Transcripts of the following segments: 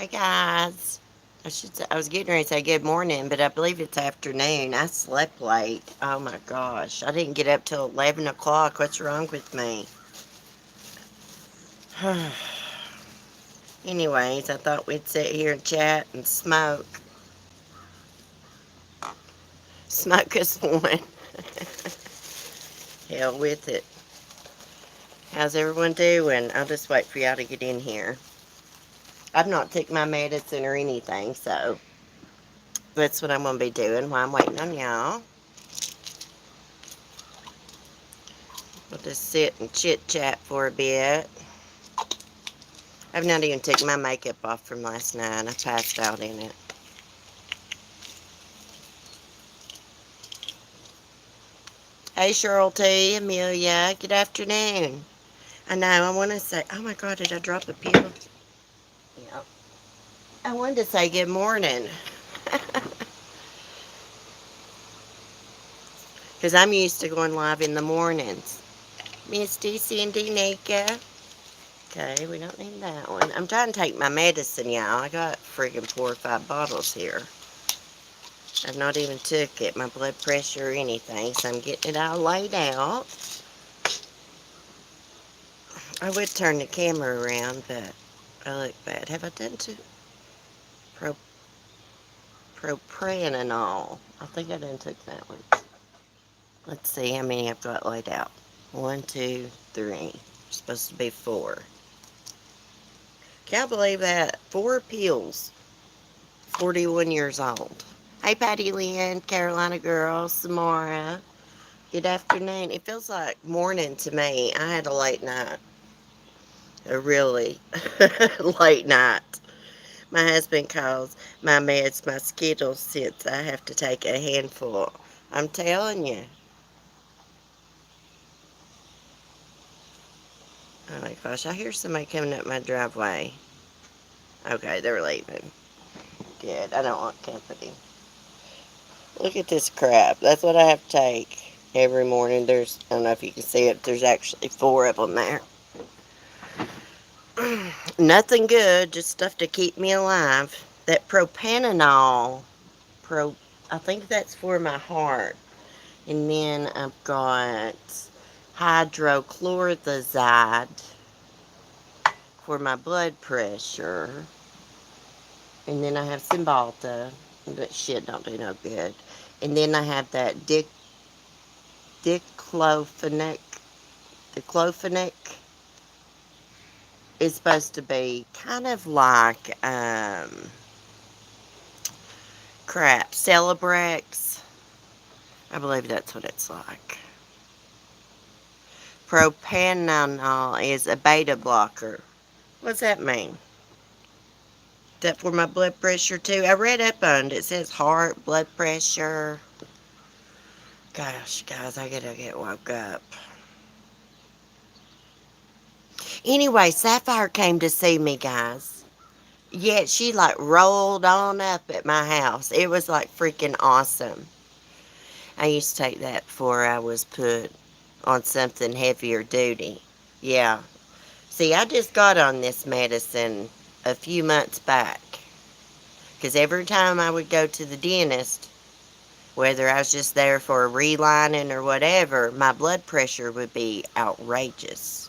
Hey guys. I was getting ready to say good morning, but I believe it's afternoon. I slept late. Oh my gosh. I didn't get up till 11 o'clock. What's wrong with me? Anyways, I thought we'd sit here and chat and smoke. Smoke us one. Hell with it. How's everyone doing? I'll just wait for y'all to get in here. I've not took my medicine or anything, so that's what I'm going to be doing while I'm waiting on y'all. We'll just sit and chit chat for a bit. I've not even taken my makeup off from last night. I passed out in it. Hey, Cheryl T, Amelia, good afternoon. I know, I want to say, oh my God, did I drop a pill? Yeah. I wanted to say good morning. Because I'm used to going live in the mornings. Misty, Cindy, Nika. Okay, we don't need that one. I'm trying to take my medicine, y'all. I got friggin' 4 or 5 bottles here. I've not even took it, my blood pressure or anything, so I'm getting it all laid out. I would turn the camera around, but I look bad. Have I done two? Pro, propranolol. I think I done took that one. Let's see how many I've got laid out. 1, 2, 3. Supposed to be 4. Can't believe that. 4 pills. 41 years old. Hey, Patty Lynn, Carolina girl, Samara. Good afternoon. It feels like morning to me. I had a late night. A really late night. My husband calls my meds my Skittles since I have to take a handful. I'm telling you. Oh my gosh, I hear somebody coming up my driveway. Okay, they're leaving. Good, I don't want company. Look at this crap. That's what I have to take every morning. I don't know if you can see it, there's actually 4 of them there. Nothing good, just stuff to keep me alive. That propanol, pro, I think that's for my heart. And then I've got hydrochlorothiazide for my blood pressure. And then I have Cymbalta, but shit don't do no good. And then I have that diclofenac. Diclofenac is supposed to be kind of like, Celebrex. I believe that's what it's like. Propranolol is a beta blocker. What's that mean? Is that for my blood pressure too? I read up on it. It says heart, blood pressure. Gosh, guys, I gotta get woke up. Anyway, Sapphire came to see me, guys. Yeah, she like rolled on up at my house. It was like freaking awesome. I used to take that before I was put on something heavier duty. Yeah. See, I just got on this medicine a few months back. Because every time I would go to the dentist, whether I was just there for a relining or whatever, my blood pressure would be outrageous.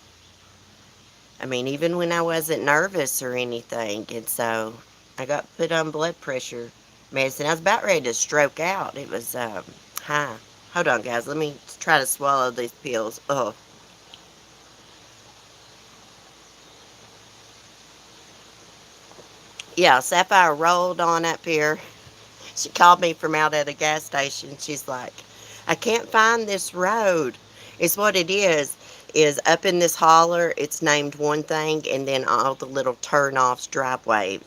I mean, even when I wasn't nervous or anything. And so I got put on blood pressure medicine. I was about ready to stroke out. It was high. Hold on, guys. Let me try to swallow these pills. Oh. Yeah, Sapphire rolled on up here. She called me from out at a gas station. She's like, I can't find this road. It's what it is up in this holler, it's named one thing, and then all the little turn-offs, driveways,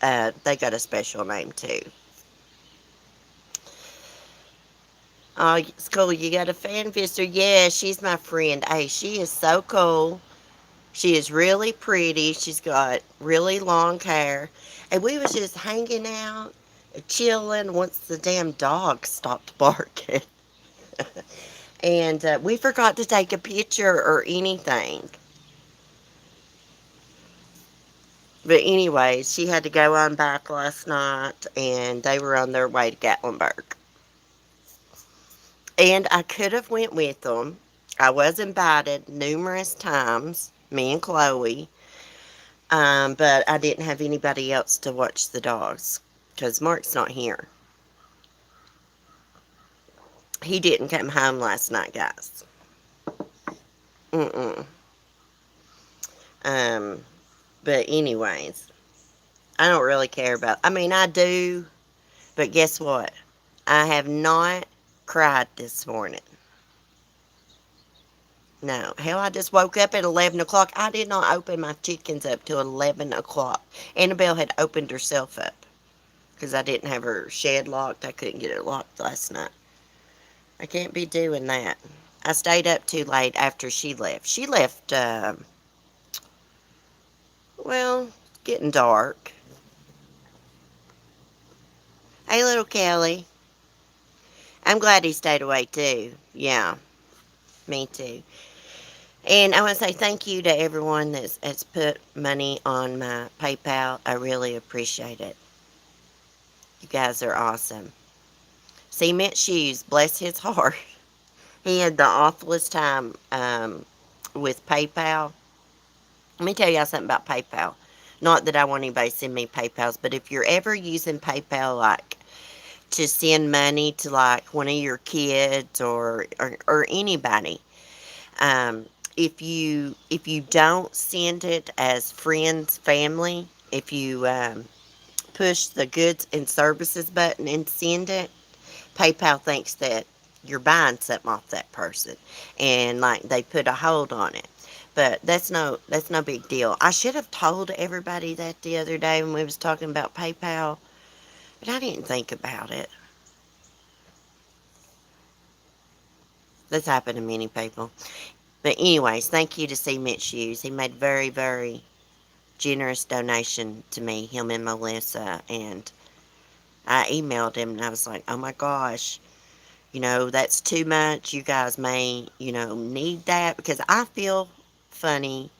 they got a special name too. Oh, it's cool. You got a fan visitor? Yeah, she's my friend. Hey, she is so cool. She is really pretty. She's got really long hair. And we was just hanging out, chilling once the damn dog stopped barking. And we forgot to take a picture or anything. But anyways, she had to go on back last night, and they were on their way to Gatlinburg. And I could have went with them. I was invited numerous times, me and Chloe, but I didn't have anybody else to watch the dogs because Mark's not here. He didn't come home last night, guys. Mm-mm. Um, but anyways, I don't really care about. I mean, I do, but guess what? I have not cried this morning. No. Hell, I just woke up at 11 o'clock. I did not open my chickens up till 11 o'clock. Annabelle had opened herself up because I didn't have her shed locked. I couldn't get it locked last night. I can't be doing that. I stayed up too late after she left. She left, well, getting dark. Hey, little Kelly. I'm glad he stayed away too. Yeah, me too. And I want to say thank you to everyone that's put money on my PayPal. I really appreciate it. You guys are awesome. Cement Shoes, bless his heart. He had the awfulest time with PayPal. Let me tell y'all something about PayPal. Not that I want anybody to send me PayPals, but if you're ever using PayPal, like to send money to like one of your kids or anybody, um, if you don't send it as friends, family, if you push the goods and services button and send it, PayPal thinks that you're buying something off that person, and like they put a hold on it. But that's no big deal. I should have told everybody that the other day when we was talking about PayPal, but I didn't think about it. That's happened to many people. But anyways, thank you to Cement Shoes. He made very, very generous donation to me, him and Melissa, and I emailed him and I was like, oh my gosh, that's too much. You guys may, need that because I feel funny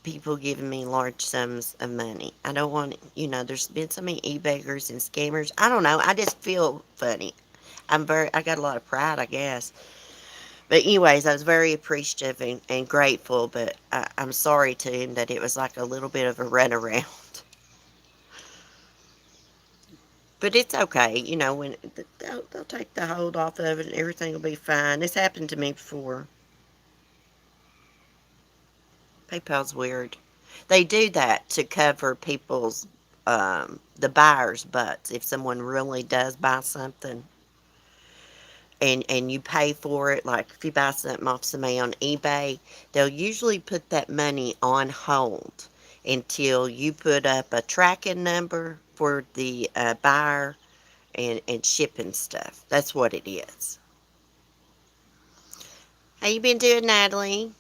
people giving me large sums of money. I don't want, there's been so many e-beggars and scammers. I don't know. I just feel funny. I got a lot of pride, I guess. But anyways, I was very appreciative and grateful, but I'm sorry to him that it was like a little bit of a runaround. But it's okay, when they'll take the hold off of it and everything will be fine. This happened to me before. PayPal's weird. They do that to cover the buyer's butts. If someone really does buy something and you pay for it, like if you buy something off somebody on eBay, they'll usually put that money on hold until you put up a tracking number for the buyer and shipping stuff. That's what it is. How you been doing, Natalie?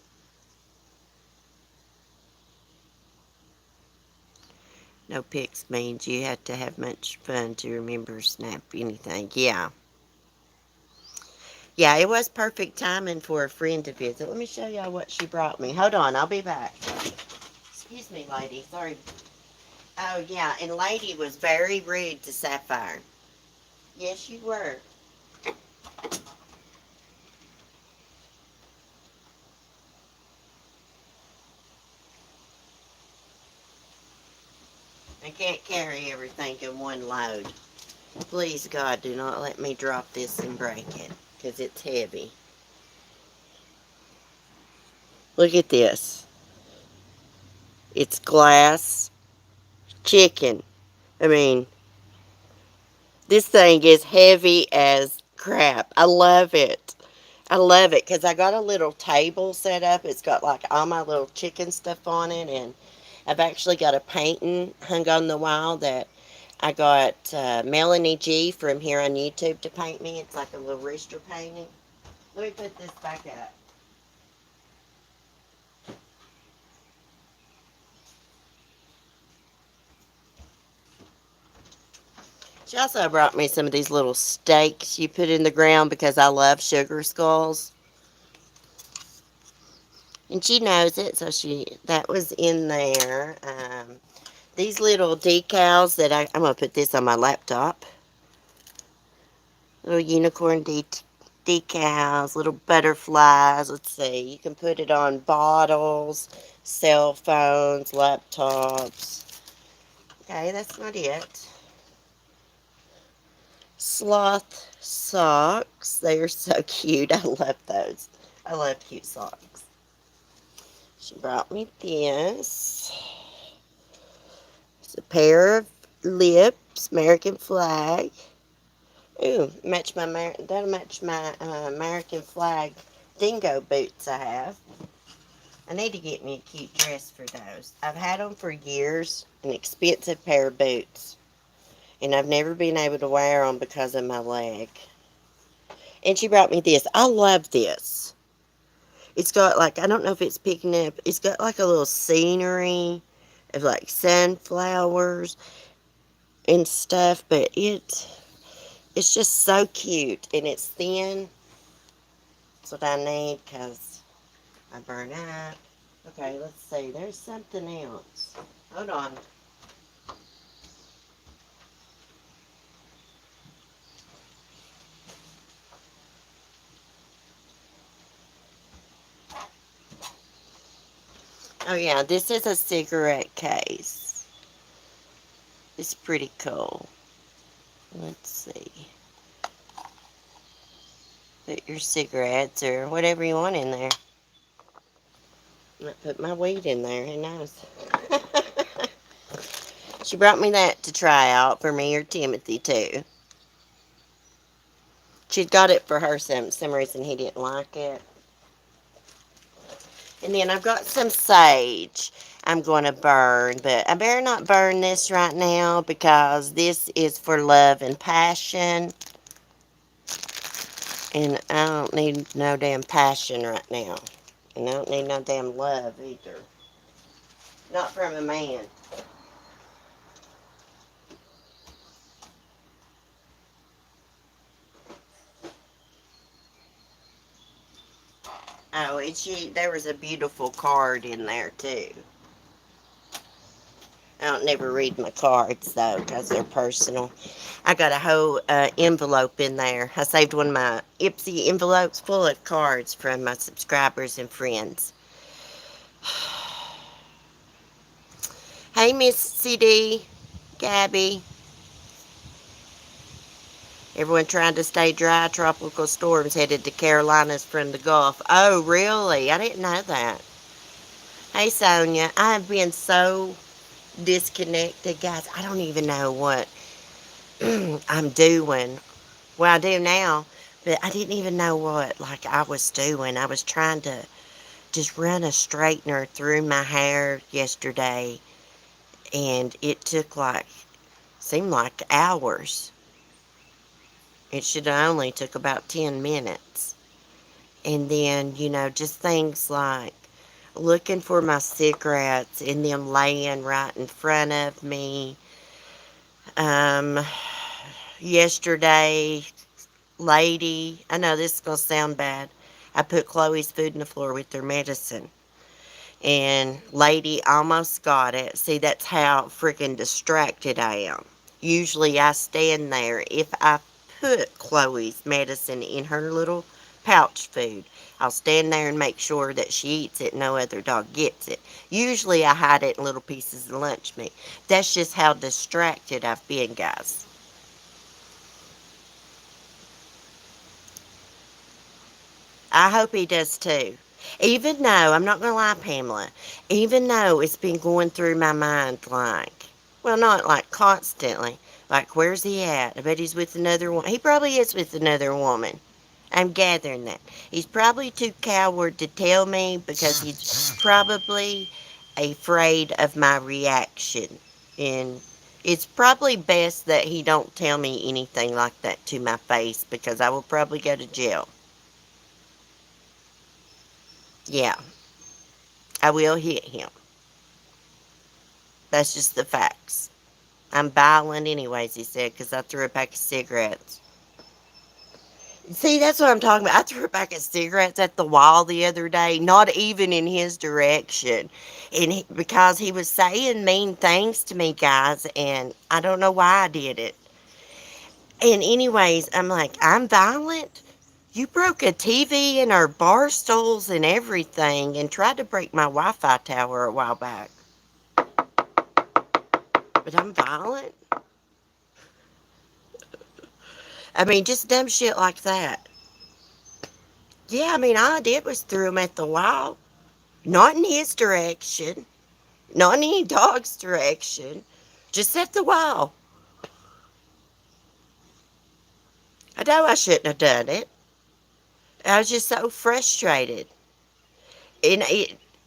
No pics means you have to have much fun to remember snap anything. Yeah. Yeah, it was perfect timing for a friend to visit. Let me show y'all what she brought me. Hold on, I'll be back. Excuse me, lady. Sorry. Oh, yeah, and lady was very rude to Sapphire. Yes, you were. I can't carry everything in one load. Please, God, do not let me drop this and break it, because it's heavy. Look at this. It's glass chicken. I mean, this thing is heavy as crap. I love it. I love it because I got a little table set up. It's got like all my little chicken stuff on it, and I've actually got a painting hung on the wall that I got Melanie G from here on YouTube to paint me. It's like a little rooster painting. Let me put this back up. She also brought me some of these little stakes you put in the ground because I love sugar skulls. And she knows it, so that was in there. These little decals that I'm going to put this on my laptop. Little unicorn decals, little butterflies. Let's see. You can put it on bottles, cell phones, laptops. Okay, that's not it. Sloth socks. They are so cute. I love those. I love cute socks. She brought me this. It's a pair of lips, American flag. Ooh, that'll match my American flag dingo boots I have. I need to get me a cute dress for those. I've had them for years, an expensive pair of boots, and I've never been able to wear them because of my leg. And she brought me this. I love this. It's got like, I don't know if it's picking up, it's got like a little scenery of like sunflowers and stuff, but it's just so cute, and it's thin. That's what I need because I burn out. Okay, let's see. There's something else. Hold on. Oh yeah, this is a cigarette case. It's pretty cool. Let's see. Put your cigarettes or whatever you want in there. I might put my weed in there. Who knows? She brought me that to try out for me or Timothy too. She'd got it for her some reason he didn't like it. And then I've got some sage I'm going to burn, but I better not burn this right now because this is for love and passion. And I don't need no damn passion right now. And I don't need no damn love either. Not from a man. Oh, there was a beautiful card in there too. I don't never read my cards though because they're personal. I got a whole envelope in there. I saved one of my Ipsy envelopes full of cards from my subscribers and friends. Hey, Miss CD, Gabby. Everyone trying to stay dry. Tropical storms headed to Carolinas from the Gulf. Oh, really? I didn't know that. Hey, Sonia. I have been so disconnected, guys. I don't even know what I'm doing. Well, I do now, but I didn't even know what like I was doing. I was trying to just run a straightener through my hair yesterday, and it seemed like hours. It should have only took about 10 minutes. And then, just things like looking for my cigarettes and them laying right in front of me. Um, Yesterday, lady, I know this is going to sound bad. I put Chloe's food on the floor with their medicine. And lady almost got it. See, that's how freaking distracted I am. Usually I stand there. If I put Chloe's medicine in her little pouch food, I'll stand there and make sure that she eats it. No other dog gets it. Usually I hide it in little pieces of lunch meat. That's just how distracted I've been, guys. I hope he does too. Even though, I'm not going to lie, Pamela, even though it's been going through my mind well, not like constantly, like, where's he at? I bet he's with another woman. He probably is with another woman. I'm gathering that. He's probably too coward to tell me because he's probably afraid of my reaction. And it's probably best that he don't tell me anything like that to my face because I will probably go to jail. Yeah, I will hit him. That's just the facts. I'm violent anyways, he said, because I threw a pack of cigarettes. See, that's what I'm talking about. I threw a pack of cigarettes at the wall the other day, not even in his direction. And because he was saying mean things to me, guys, and I don't know why I did it. And, anyways, I'm like, I'm violent? You broke a TV and our bar stools and everything and tried to break my Wi Fi tower a while back. But I'm violent? I mean, just dumb shit like that. Yeah, I mean, all I did was threw him at the wall. Not in his direction. Not in any dog's direction. Just at the wall. I know I shouldn't have done it. I was just so frustrated. And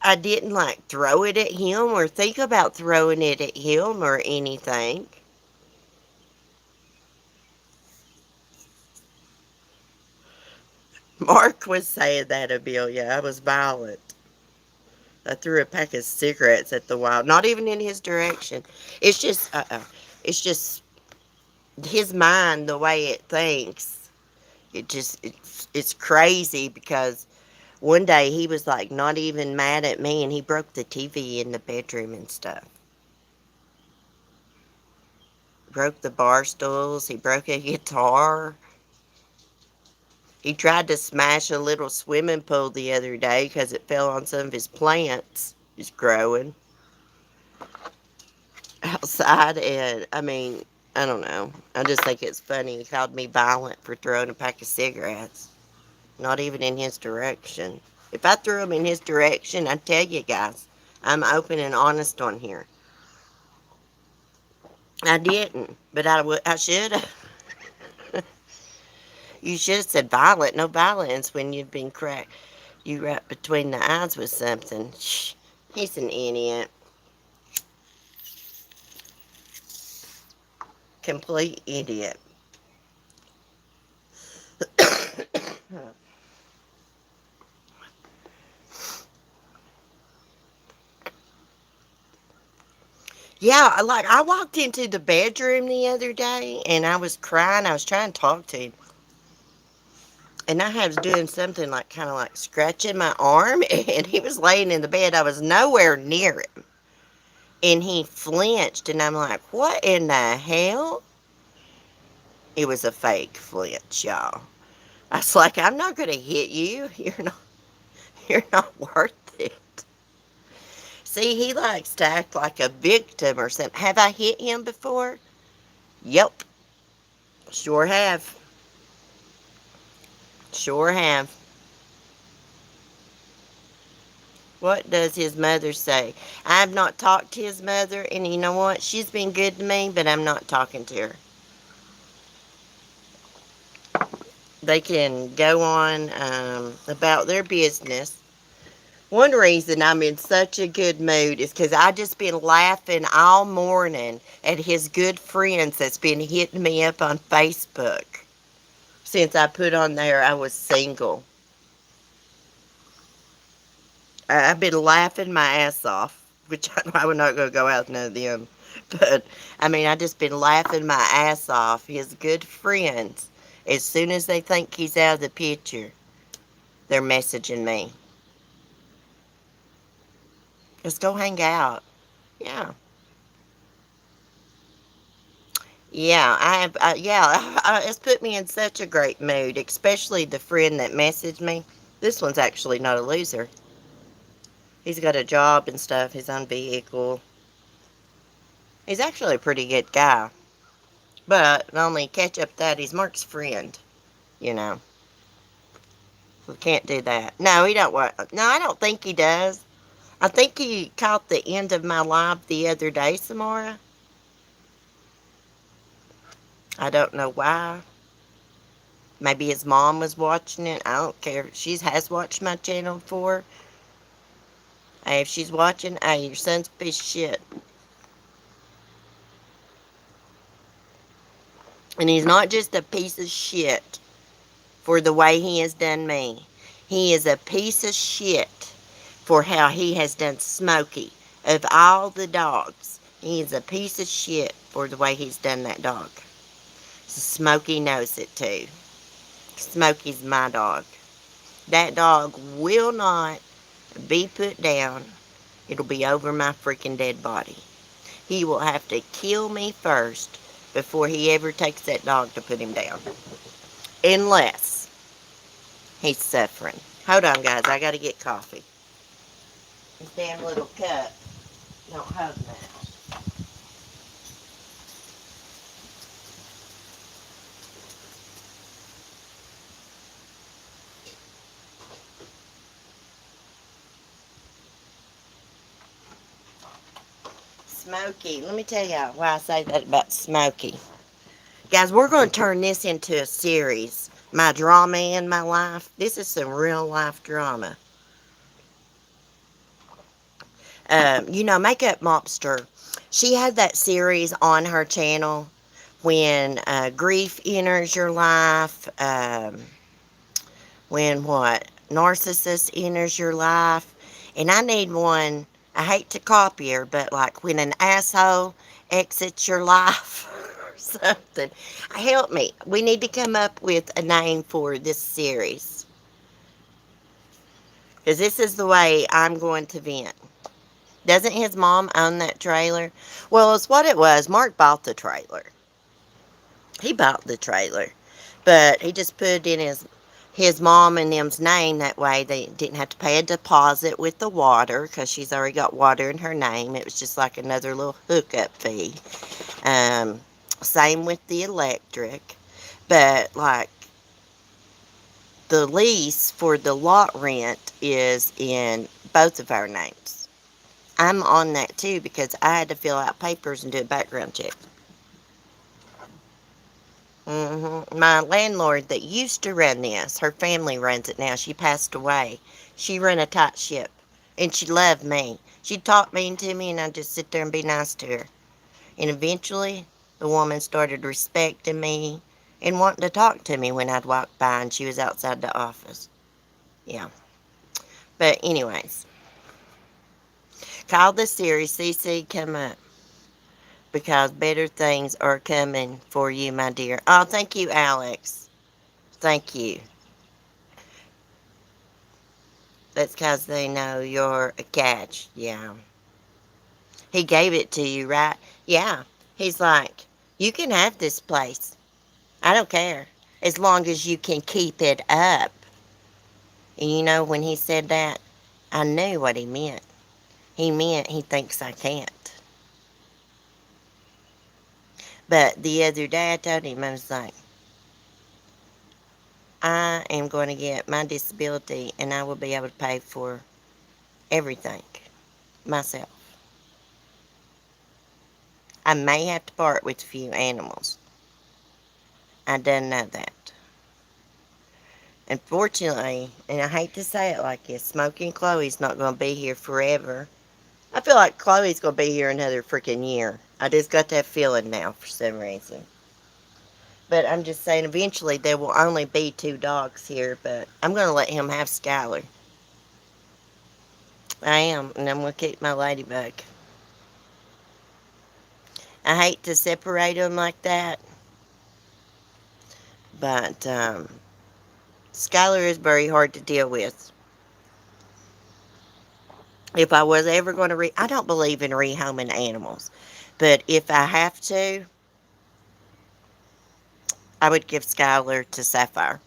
I didn't like throw it at him or think about throwing it at him or anything. Mark was saying that, Amelia. I was violent. I threw a pack of cigarettes at the wall. Not even in his direction. It's just his mind, the way it thinks. It's crazy because one day he was like not even mad at me and he broke the TV in the bedroom and stuff. Broke the bar stools, he broke a guitar. He tried to smash a little swimming pool the other day because it fell on some of his plants he's growing outside. And I mean, I don't know. I just think it's funny. He called me violent for throwing a pack of cigarettes. Not even in his direction. If I threw them in his direction, I'd tell you guys. I'm open and honest on here. I didn't, but I should have. You should have said violent. No violence when you've been cracked. You right between the eyes with something. Shh. He's an idiot. Complete idiot. Yeah, like I walked into the bedroom the other day and I was crying. I was trying to talk to him. And I was doing something like kind of like scratching my arm and he was laying in the bed. I was nowhere near him. And he flinched and I'm like, what in the hell? It was a fake flinch, y'all. I was like, I'm not gonna hit you. You're not worth it. See, he likes to act like a victim or something. Have I hit him before? Yep. Sure have. Sure have. What does his mother say? I have not talked to his mother, and you know what? She's been good to me, but I'm not talking to her. They can go on about their business. One reason I'm in such a good mood is because I just been laughing all morning at his good friends that's been hitting me up on Facebook since I put on there I was single. I've been laughing my ass off, which I would not going to go out and know them. But, I mean, I just been laughing my ass off. His good friends, as soon as they think he's out of the picture, they're messaging me. Let's go hang out. Yeah. Yeah, it's put me in such a great mood, especially the friend that messaged me. This one's actually not a loser. He's got a job and stuff, his own vehicle. He's actually a pretty good guy. But only catch up that he's Mark's friend, you know. We can't do that. No, he don't want. No, I don't think he does. I think he caught the end of my live the other day, Samara. I don't know why. Maybe his mom was watching it. I don't care. She has watched my channel before. Hey, if she's watching, hey, your son's a piece of shit. And he's not just a piece of shit for the way he has done me. He is a piece of shit for how he has done Smokey. Of all the dogs, he is a piece of shit for the way he's done that dog. So Smokey knows it too. Smokey's my dog. That dog will not be put down. It'll be over my freaking dead body. He will have to kill me first before he ever takes that dog to put him down. Unless he's suffering. Hold on, guys. I got to get coffee. This damn little cup don't hold now. Smokey. Let me tell y'all why I say that about Smokey. Guys, we're going to turn this into a series. My drama in my life. This is some real life drama. Makeup Mobster. She had that series on her channel when grief enters your life. When what? Narcissist enters your life. And I need one. I hate to copy her, but like when an asshole exits your life or something. Help me. We need to come up with a name for this series. Because this is the way I'm going to vent. Doesn't his mom own that trailer? Well, it's what it was. Mark bought the trailer. He bought the trailer. But he just put it in his mom and them's name. That way they didn't have to pay a deposit with the water because she's already got water in her name. It was just like another little hookup fee. Um, Same with the electric. But like the lease for the lot rent is in both of our names. I'm on that too because I had to fill out papers and do a background check. My landlord that used to run this, her family runs it now. She passed away. She ran a tight ship, and she loved me. She'd talk mean to me, and I'd just sit there and be nice to her. And eventually, the woman started respecting me and wanting to talk to me when I'd walk by and she was outside the office. Yeah. But anyways, call the series CC Come Up because better things are coming for you, my dear. Oh, thank you, Alex. Thank you. That's because they know you're a catch. Yeah. He gave it to you, right? Yeah. He's like, you can have this place. I don't care. As long as you can keep it up. And when he said that, I knew what he meant. He meant he thinks I can't. But the other day I told him, I was like, I am going to get my disability and I will be able to pay for everything myself. I may have to part with a few animals. I didn't know that. Unfortunately, and I hate to say it like this, Smokey and Chloe's not going to be here forever. I feel like Chloe's going to be here another freaking year. I just got that feeling now for some reason. But I'm just saying eventually there will only be 2 dogs here, but I'm going to let him have Skylar. I am, and I'm going to keep my ladybug. I hate to separate them like that, but Skylar is very hard to deal with. If I was ever going to I don't believe in rehoming animals, but if I have to, I would give Skylar to Sapphire.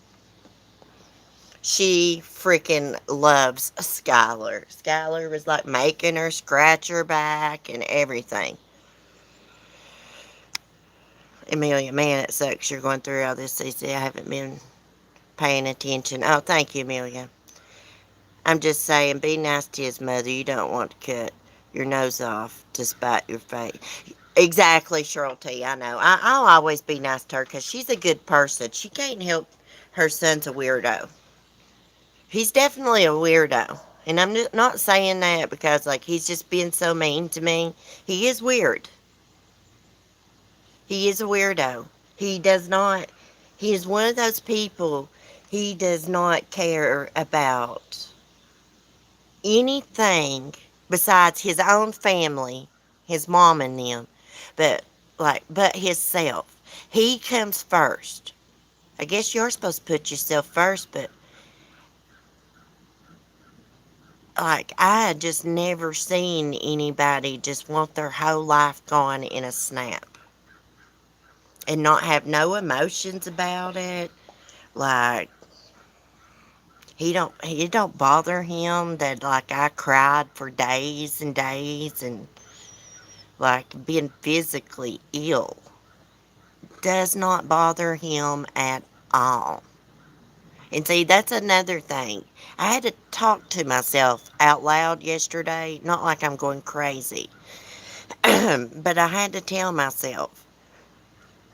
She freaking loves Skylar. Skylar was like making her scratch her back and everything. Amelia, man, it sucks you're going through all this, CC. I haven't been paying attention. Oh, thank you, Amelia. I'm just saying, be nice to his mother. You don't want to cut your nose off to spite your face. Exactly, Cheryl T. I know. I'll always be nice to her because she's a good person. She can't help her son's a weirdo. He's definitely a weirdo. And I'm not saying that because, like, he's just being so mean to me. He is weird. He is a weirdo. He is one of those people, he does not care about anything besides his own family, his mom and them, but himself. He comes first. I guess you're supposed to put yourself first, but like I had just never seen anybody just want their whole life gone in a snap and not have no emotions about it. Like it don't bother him that like I cried for days and days and like being physically ill does not bother him at all. And see, that's another thing. I had to talk to myself out loud yesterday, not like I'm going crazy, but I had to tell myself,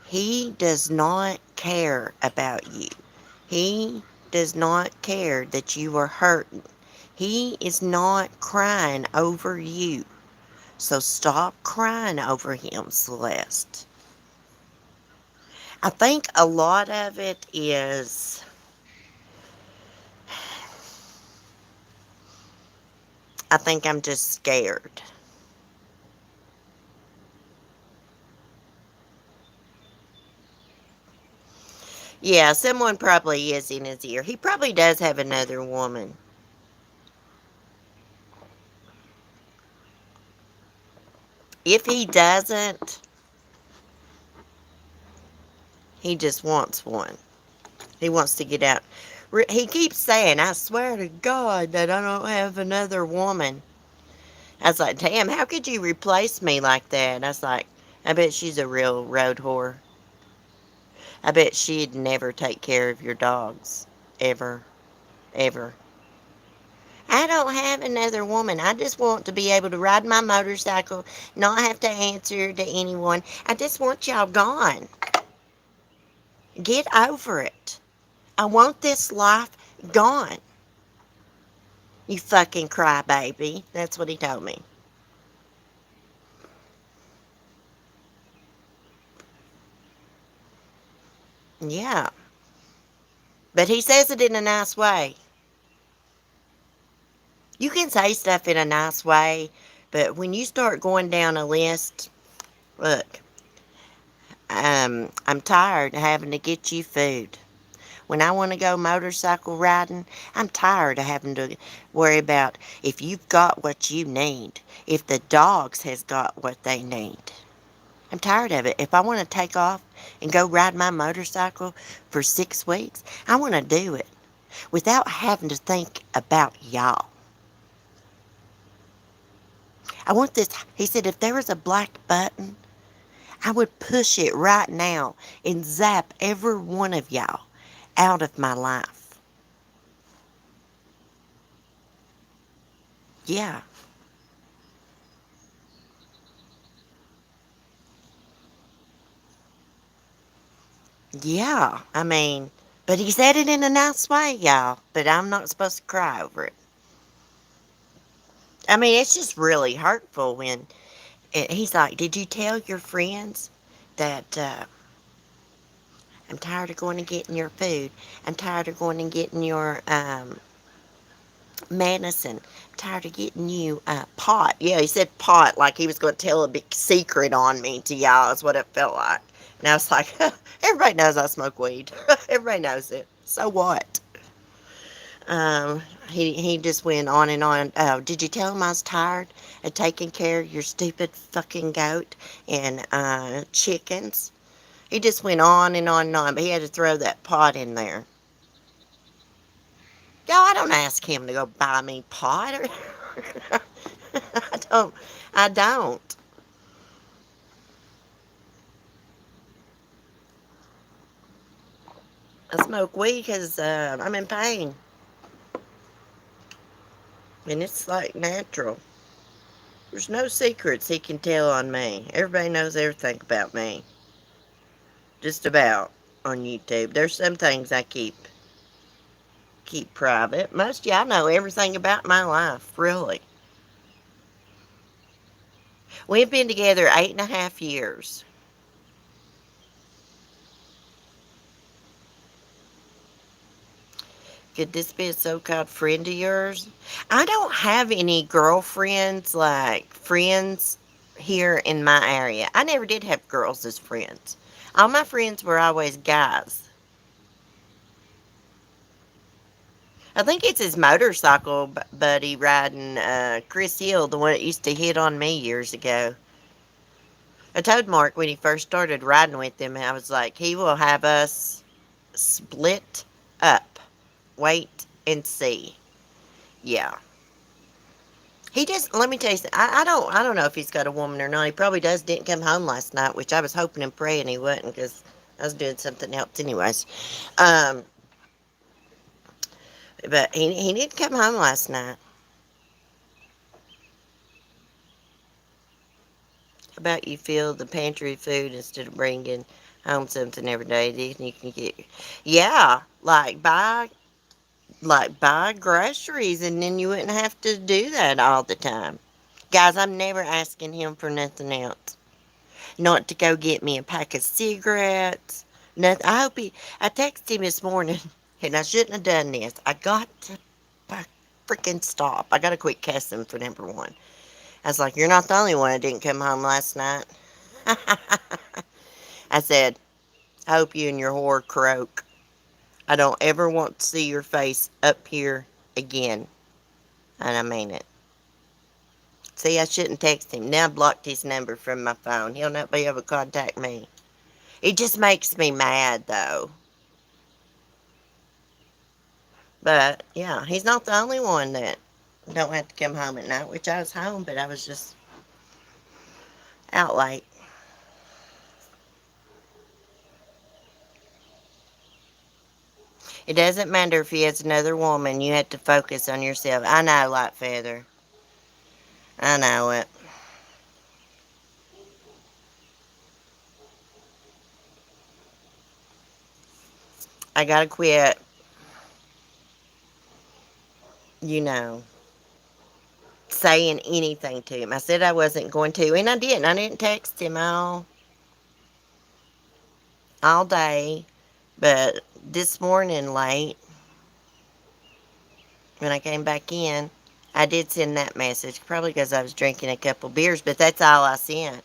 he does not care about you. He does not care that you are hurting. He is not crying over you. So stop crying over him, Celeste. I think a lot of it is, I think I'm just scared. Yeah, someone probably is in his ear. He probably does have another woman. If he doesn't, he just wants one. He wants to get out. He keeps saying, I swear to God that I don't have another woman. I was like, damn, how could you replace me like that? I was like, I bet she's a real road whore. I bet she'd never take care of your dogs. Ever. Ever. I don't have another woman. I just want to be able to ride my motorcycle, not have to answer to anyone. I just want y'all gone. Get over it. I want this life gone. You fucking crybaby. That's what he told me. Yeah. But he says it in a nice way. You can say stuff in a nice way, but when you start going down a list, look, I'm tired of having to get you food. When I want to go motorcycle riding, I'm tired of having to worry about if you've got what you need, if the dogs has got what they need. I'm tired of it. If I want to take off and go ride my motorcycle for 6 weeks, I want to do it without having to think about y'all. I want this. He said, if there was a black button, I would push it right now and zap every one of y'all out of my life. Yeah. Yeah. I mean, but he said it in a nice way, y'all. But I'm not supposed to cry over it. I mean, it's just really hurtful when he's like, did you tell your friends that I'm tired of going and getting your food? I'm tired of going and getting your medicine. I'm tired of getting you pot. Yeah, he said pot like he was going to tell a big secret on me to y'all, is what it felt like. And I was like, everybody knows I smoke weed. Everybody knows it. So what? He just went on and on. Oh, did you tell him I was tired of taking care of your stupid fucking goat and chickens? He just went on and on and on, but he had to throw that pot in there. No, I don't ask him to go buy me pot. I don't. I don't. I smoke weed because I'm in pain, and it's like natural. There's no secrets he can tell on me. Everybody knows everything about me, just about on YouTube. There's some things I keep private. Most of y'all know everything about my life, really. We've been together 8.5 years. Could this be a so-called friend of yours? I don't have any girlfriends, like friends here in my area. I never did have girls as friends. All my friends were always guys. I think it's his motorcycle buddy riding Chris Hill, the one that used to hit on me years ago. I told Mark when he first started riding with him, I was like, he will have us split up. Wait and see. Yeah. He just let me tell you something. I don't know if he's got a woman or not. He probably does. Didn't come home last night, which I was hoping and praying he wouldn't because I was doing something else anyways. Um, but he did come home last night. How about you fill the pantry food instead of bringing home something every day? Then you can get, yeah, like buy groceries, and then you wouldn't have to do that all the time. Guys, I'm never asking him for nothing else. Not to go get me a pack of cigarettes. Nothing. I texted him this morning, and I shouldn't have done this. I got to freaking stop. I got to quit cussing for number one. I was like, you're not the only one that didn't come home last night. I said, I hope you and your whore croak. I don't ever want to see your face up here again. And I mean it. See, I shouldn't text him. Now I blocked his number from my phone. He'll not be able to contact me. It just makes me mad, though. But, yeah, he's not the only one that don't have to come home at night, which I was home, but I was just out late. It doesn't matter if he has another woman. You have to focus on yourself. I know, Light Feather. I know it. I gotta quit, you know, saying anything to him. I said I wasn't going to, and I didn't. I didn't text him all day, but this morning late, when I came back in, I did send that message, probably because I was drinking a couple beers, but that's all I sent.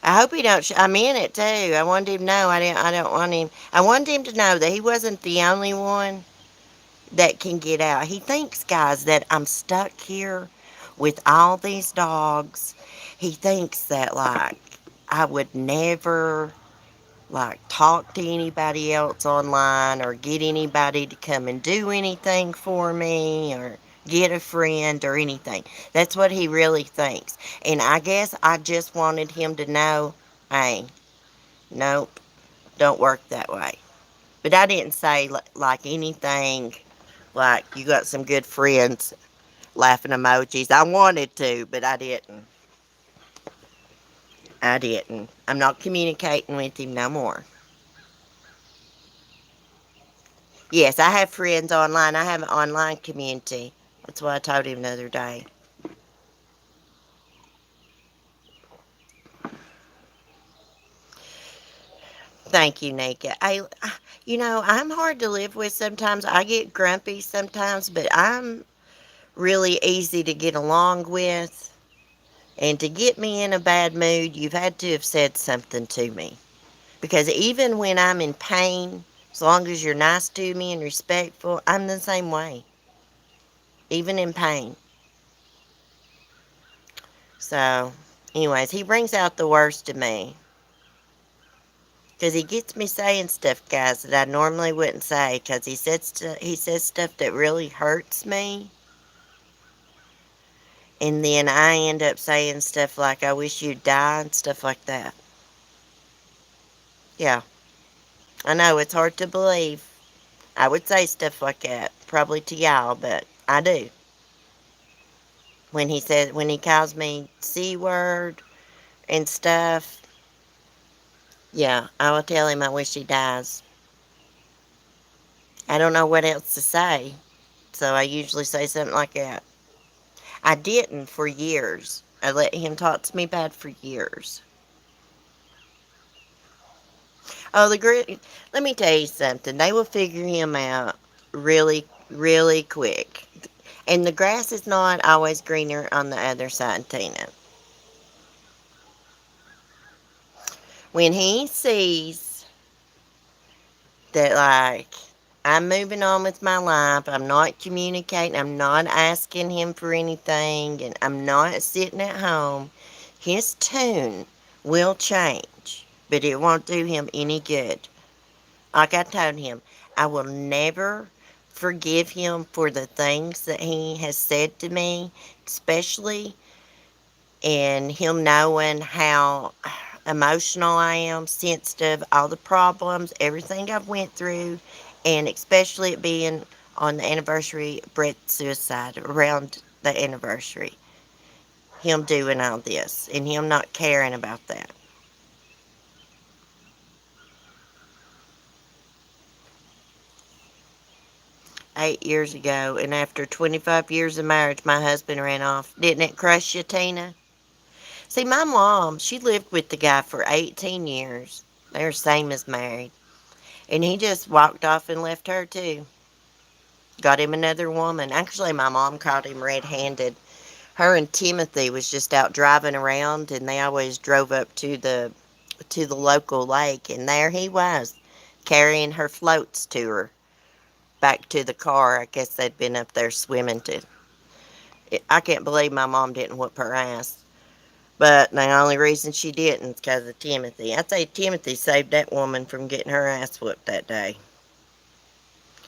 I hope he don't. I meant it too. I wanted him to know. I didn't. I don't want him. I wanted him to know that he wasn't the only one that can get out. He thinks, guys, that I'm stuck here with all these dogs. He thinks that like I would never like talk to anybody else online or get anybody to come and do anything for me or get a friend or anything. That's what he really thinks. And I guess I just wanted him to know, hey, nope, don't work that way. But I didn't say like anything like you got some good friends, laughing emojis. I wanted to, but I didn't. I didn't. I'm not communicating with him no more. Yes, I have friends online. I have an online community. That's what I told him the other day. Thank you, Nika. I'm hard to live with sometimes. I get grumpy sometimes, but I'm really easy to get along with. And to get me in a bad mood, you've had to have said something to me. Because even when I'm in pain, as long as you're nice to me and respectful, I'm the same way. Even in pain. So, anyways, he brings out the worst in me. Because he gets me saying stuff, guys, that I normally wouldn't say. Because he says stuff that really hurts me. And then I end up saying stuff like, I wish you'd die and stuff like that. Yeah, I know it's hard to believe. I would say stuff like that, probably to y'all, but I do. When he calls me C word and stuff, yeah, I will tell him I wish he dies. I don't know what else to say, so I usually say something like that. I didn't for years. I let him talk to me bad for years. Oh, let me tell you something. They will figure him out really, really quick. And the grass is not always greener on the other side, Tina. When he sees that, like, I'm moving on with my life. I'm not communicating. I'm not asking him for anything. And I'm not sitting at home. His tune will change, but it won't do him any good. Like I told him, I will never forgive him for the things that he has said to me, especially in him knowing how emotional I am, sensitive, all the problems, everything I've went through, and especially it being on the anniversary of Brett's suicide, around the anniversary. Him doing all this and him not caring about that. 8 years ago, and after 25 years of marriage, my husband ran off. Didn't it crush you, Tina? See, my mom, she lived with the guy for 18 years. They're same as married. And he just walked off and left her, too. Got him another woman. Actually, my mom caught him red-handed. Her and Timothy was just out driving around, and they always drove up to the local lake, and there he was, carrying her floats to her back to the car. I guess they'd been up there swimming to. I can't believe my mom didn't whoop her ass. But the only reason she didn't is because of Timothy. I'd say Timothy saved that woman from getting her ass whooped that day.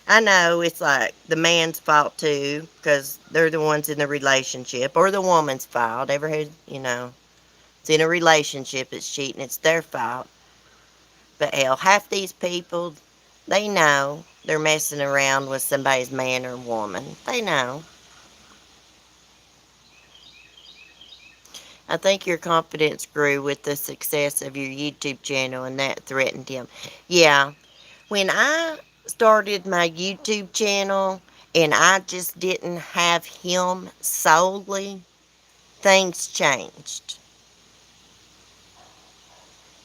I know it's like the man's fault too, because they're the ones in the relationship, or the woman's fault. Ever had, it's in a relationship, it's cheating, it's their fault. But hell, half these people, they know they're messing around with somebody's man or woman. They know. I think your confidence grew with the success of your YouTube channel, and that threatened him. Yeah, when I started my YouTube channel and I just didn't have him solely, things changed.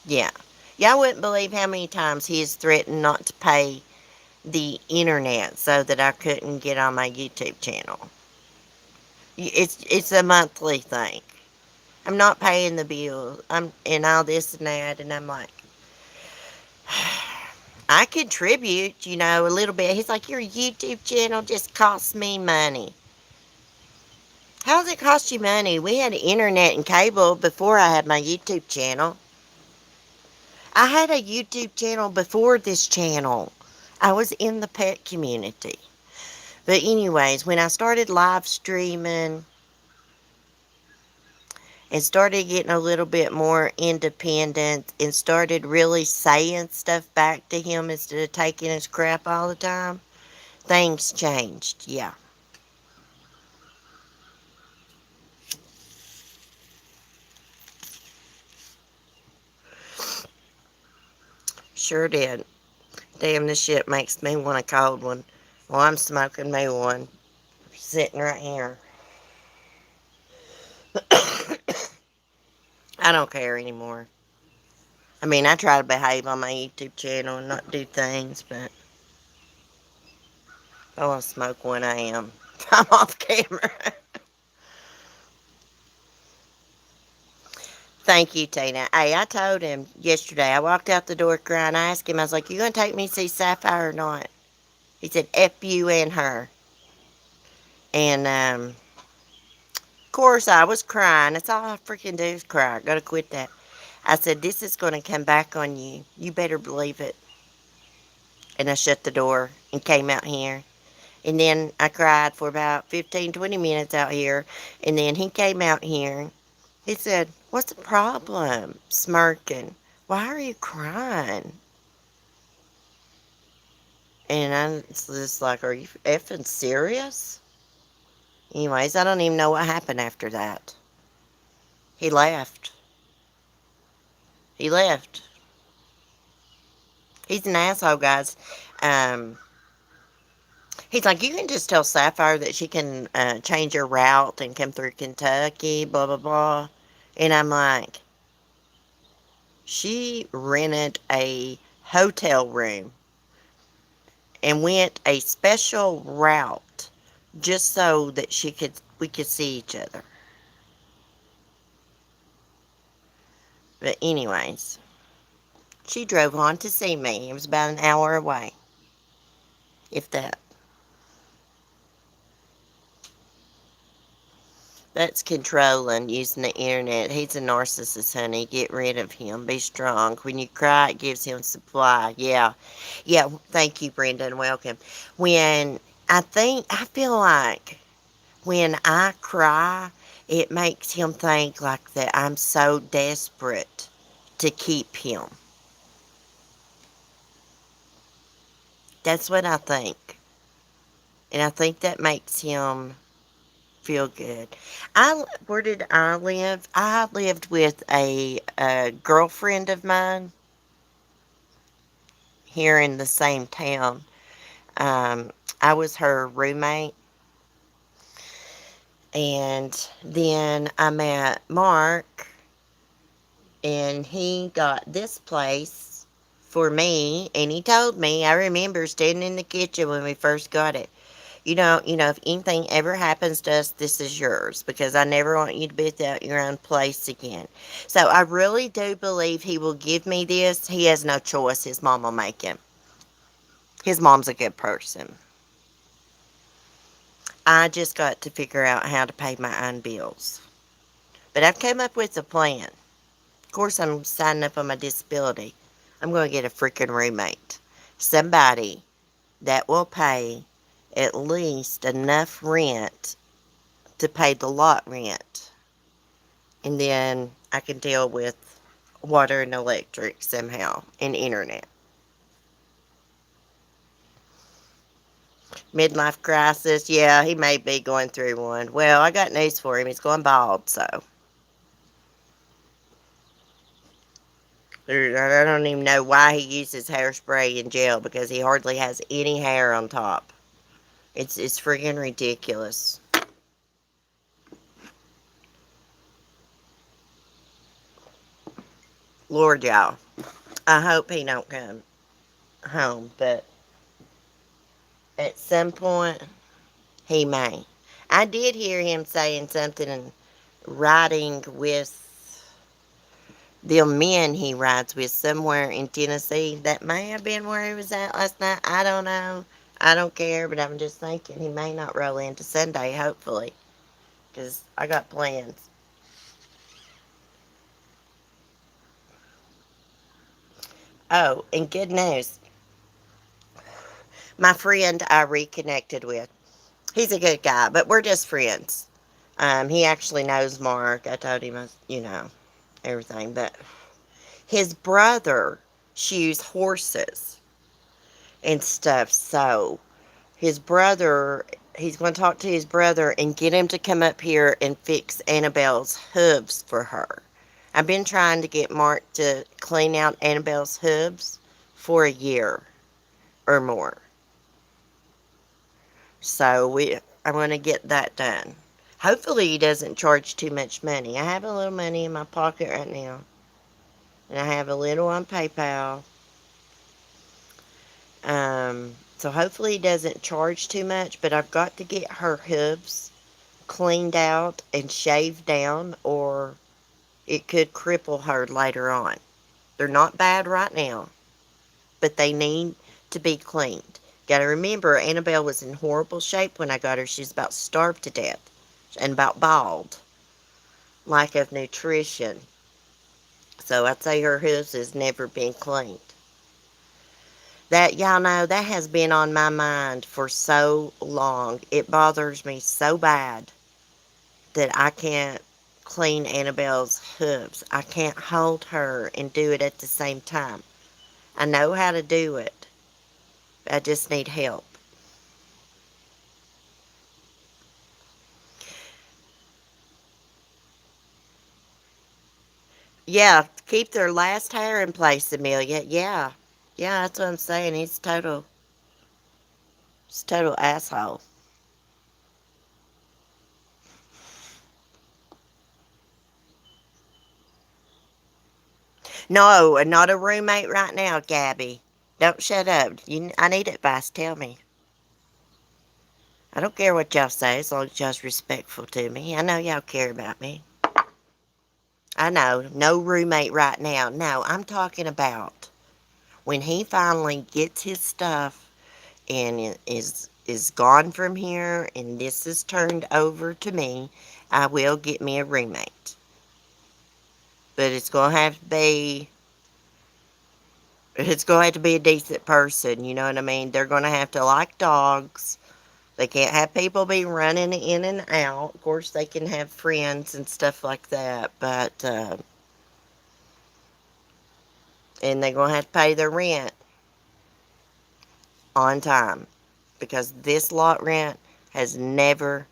Yeah. Y'all wouldn't believe how many times he has threatened not to pay the internet so that I couldn't get on my YouTube channel. It's a monthly thing. I'm not paying the bill. I'm and all this and that, and I'm like, I contribute, a little bit. He's like, your YouTube channel just costs me money. How does it cost you money? We had internet and cable before I had my YouTube channel. I had a YouTube channel before this channel. I was in the pet community. But anyways, when I started live streaming and started getting a little bit more independent and started really saying stuff back to him instead of taking his crap all the time, things changed. Yeah, sure did. Damn, this shit makes me want a cold one. Well, I'm smoking me one. Sitting right here. I don't care anymore. I mean, I try to behave on my YouTube channel and not do things, but if I want to smoke one, I am. I'm off camera. Thank you, Tina. Hey, I told him yesterday, I walked out the door crying. I asked him, I was like, you going to take me to see Sapphire or not? He said, F you and her. And, of course, I was crying. That's all I freaking do is cry. I got to quit that. I said, this is going to come back on you. You better believe it. And I shut the door and came out here. And then I cried for about 15, 20 minutes out here. And then he came out here. He said, what's the problem? Smirking. Why are you crying? And I'm just like, are you effing serious? Anyways, I don't even know what happened after that. He left. He left. He's an asshole, guys. Um, he's like, you can just tell Sapphire that she can change her route and come through Kentucky, blah, blah, blah. And I'm like, she rented a hotel room and went a special route just so that we could see each other. But anyways, she drove on to see me. It was about an hour away. if that. That's controlling using the internet. He's a narcissist, honey. Get rid of him. Be strong. When you cry, it gives him supply. Yeah. Yeah. Thank you, Brendan. Welcome. I feel like when I cry, it makes him think like that I'm so desperate to keep him. That's what I think. And I think that makes him feel good. Where did I live? I lived with a girlfriend of mine here in the same town. Um, I was her roommate, and then I met Mark, and he got this place for me, and he told me, I remember standing in the kitchen when we first got it. If anything ever happens to us, this is yours because I never want you to be without your own place again. So I really do believe he will give me this. He has no choice. His mom will make him. His mom's a good person. I just got to figure out how to pay my own bills. But I've come up with a plan. Of course, I'm signing up on my disability. I'm going to get a freaking roommate. Somebody that will pay at least enough rent to pay the lot rent. And then I can deal with water and electric somehow and internet. Midlife crisis, yeah, he may be going through one. Well, I got news for him. He's going bald, so I don't even know why he uses hairspray in jail because he hardly has any hair on top. It's freaking ridiculous. Lord, y'all, I hope he don't come home, but at some point he may. I did hear him saying something and riding with the men he rides with somewhere in Tennessee. That may have been where he was at last night. I don't know. I don't care, but I'm just thinking he may not roll into Sunday, hopefully, because I got plans. Oh, and good news. My friend I reconnected with. He's a good guy, but we're just friends. He actually knows Mark. I told him, everything. But his brother shoes horses and stuff. So his brother, he's going to talk to his brother and get him to come up here and fix Annabelle's hooves for her. I've been trying to get Mark to clean out Annabelle's hooves for a year or more. So I'm going to get that done. Hopefully he doesn't charge too much money. I have a little money in my pocket right now. And I have a little on PayPal. So hopefully he doesn't charge too much, but I've got to get her hooves cleaned out and shaved down or it could cripple her later on. They're not bad right now, but they need to be cleaned. Got to remember, Annabelle was in horrible shape when I got her. She's about starved to death and about bald. Lack of nutrition. So I'd say her hooves has never been cleaned. That, y'all know, that has been on my mind for so long. It bothers me so bad that I can't clean Annabelle's hooves. I can't hold her and do it at the same time. I know how to do it. I just need help. Yeah, keep their last hair in place, Amelia. Yeah. Yeah, that's what I'm saying. He's total asshole. No, not a roommate right now, Gabby. Don't shut up. I need advice. Tell me. I don't care what y'all say as long as y'all's respectful to me. I know y'all care about me. I know. No roommate right now. No, I'm talking about when he finally gets his stuff and it is gone from here, and this is turned over to me, I will get me a roommate. But it's gonna have to be a decent person, you know what I mean? They're gonna have to like dogs. They can't have people be running in and out. Of course, they can have friends and stuff like that, but and they're gonna have to pay their rent on time because this lot rent has never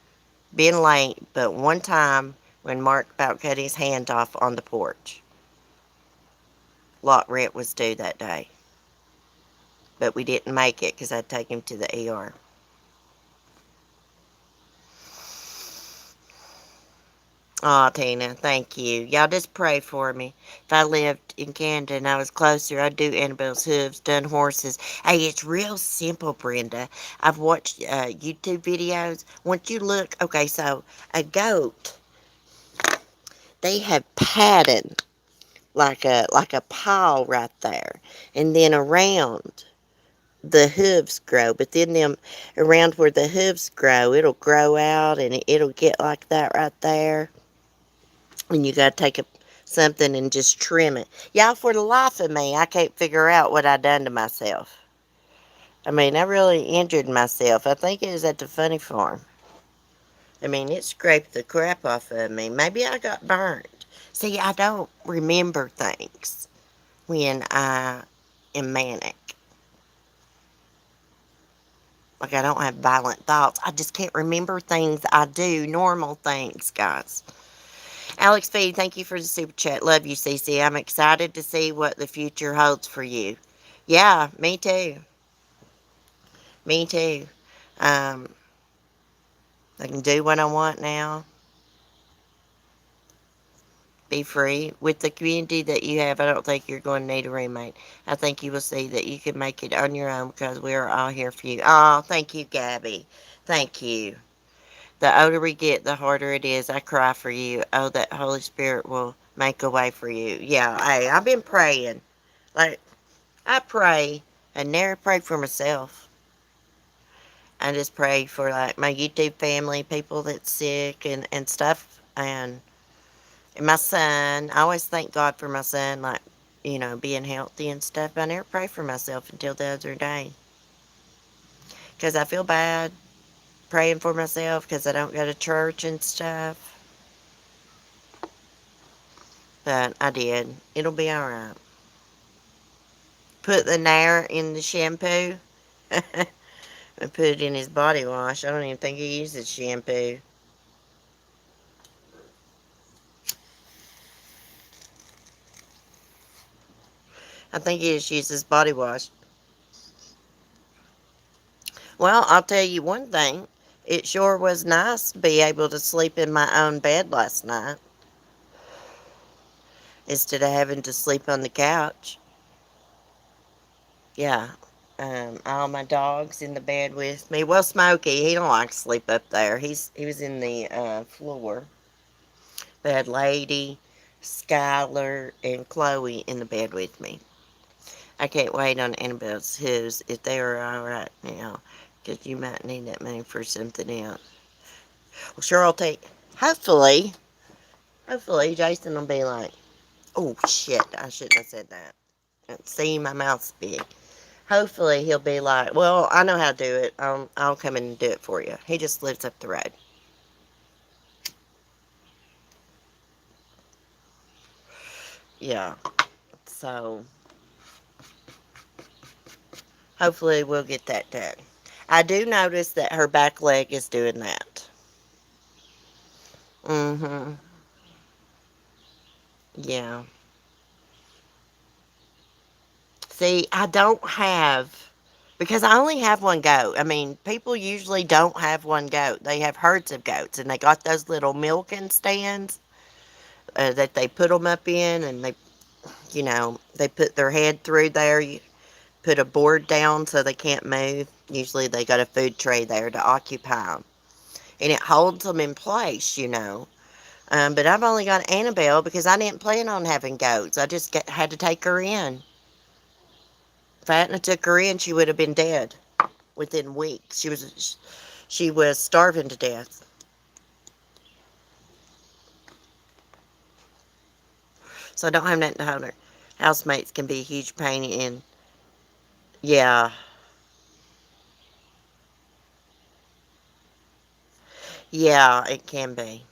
been late, but one time when Mark about cut his hand off on the porch. Lot rent was due that day, but we didn't make it because I'd take him to the ER. Aw, Tina, thank you. Y'all just pray for me. If I lived in Canada and I was closer, I'd do Annabelle's hooves, done horses. Hey, it's real simple, Brenda. I've watched YouTube videos. Once you look, okay, so a goat, they have padded like a paw right there, and then around the hooves grow. But then them around where the hooves grow, it'll grow out and it'll get like that right there. And you gotta take something and just trim it. Y'all, for the life of me, I can't figure out what I done to myself. I mean, I really injured myself. I think it was at the funny farm. I mean, it scraped the crap off of me. Maybe I got burned. See, I don't remember things when I am manic. Like, I don't have violent thoughts. I just can't remember things I do, normal things, guys. Alex V, thank you for the super chat. Love you, Cece. I'm excited to see what the future holds for you. Yeah, me too. Me too. Um, I can do what I want now. Be free. With the community that you have, I don't think you're going to need a roommate. I think you will see that you can make it on your own because we are all here for you. Oh, thank you, Gabby. Thank you. The older we get, the harder it is. I cry for you. Oh, that Holy Spirit will make a way for you. Yeah, hey, I've been praying. Like, I pray. I never pray for myself. I just pray for, like, my YouTube family, people that's sick and stuff. And my son. I always thank God for my son, like, being healthy and stuff. But I never pray for myself until the other day. Because I feel bad praying for myself because I don't go to church and stuff. But I did. It'll be alright. Put the Nair in the shampoo. And put it in his body wash. I don't even think he uses shampoo. I think he just uses body wash. Well, I'll tell you one thing. It sure was nice to be able to sleep in my own bed last night instead of having to sleep on the couch. Yeah. All my dogs in the bed with me. Well, Smokey, he don't like to sleep up there. He was in the floor. They had Lady, Skylar, and Chloe in the bed with me. I can't wait on Annabelle's his if they are all right now, because you might need that money for something else. Well, sure, I'll take. Hopefully, Jason will be like, "Oh shit, I shouldn't have said that." See, my mouth's big. Hopefully, he'll be like, "Well, I know how to do it. I'll come in and do it for you." He just lives up the road. Yeah. So hopefully, we'll get that done. I do notice that her back leg is doing that. Mm-hmm. Yeah. See, I don't have, because I only have one goat. I mean, people usually don't have one goat. They have herds of goats, and they got those little milking stands that they put them up in, and they put their head through there. You put a board down so they can't move. Usually they got a food tray there to occupy them, and it holds them in place. But I've only got Annabelle because I didn't plan on having goats. I just had to take her in. If I hadn't took her in, she would have been dead. within weeks. She was starving to death. So I don't have nothing to hold her. Housemates can be a huge pain in. Yeah, yeah, it can be.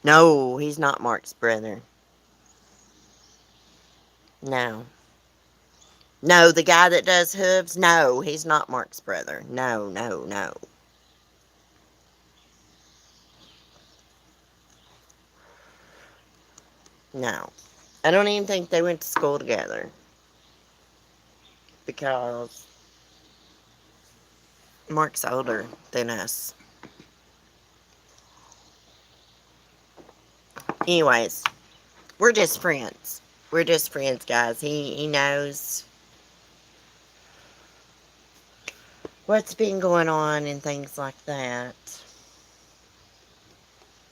No, he's not Mark's brother. No. No, the guy that does hooves, no, he's not Mark's brother. No, no, no, no. I don't even think they went to school together because Mark's older than us. Anyways, we're just friends. We're just friends, guys. He knows what's been going on and things like that.